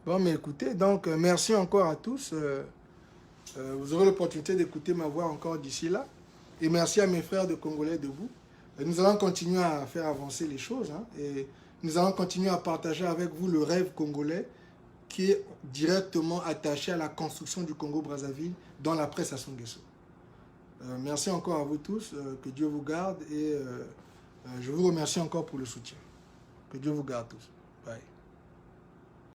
Bon, mais écoutez, donc merci encore à tous. Vous aurez l'opportunité d'écouter ma voix encore d'ici là. Et merci à mes frères de Congolais debout. Nous allons continuer à faire avancer les choses. Hein, et nous allons continuer à partager avec vous le rêve congolais qui est directement attaché à la construction du Congo-Brazzaville dans la presse Sassou Nguesso. Merci encore à vous tous. Que Dieu vous garde. Et je vous remercie encore pour le soutien. Que Dieu vous garde tous. Bye.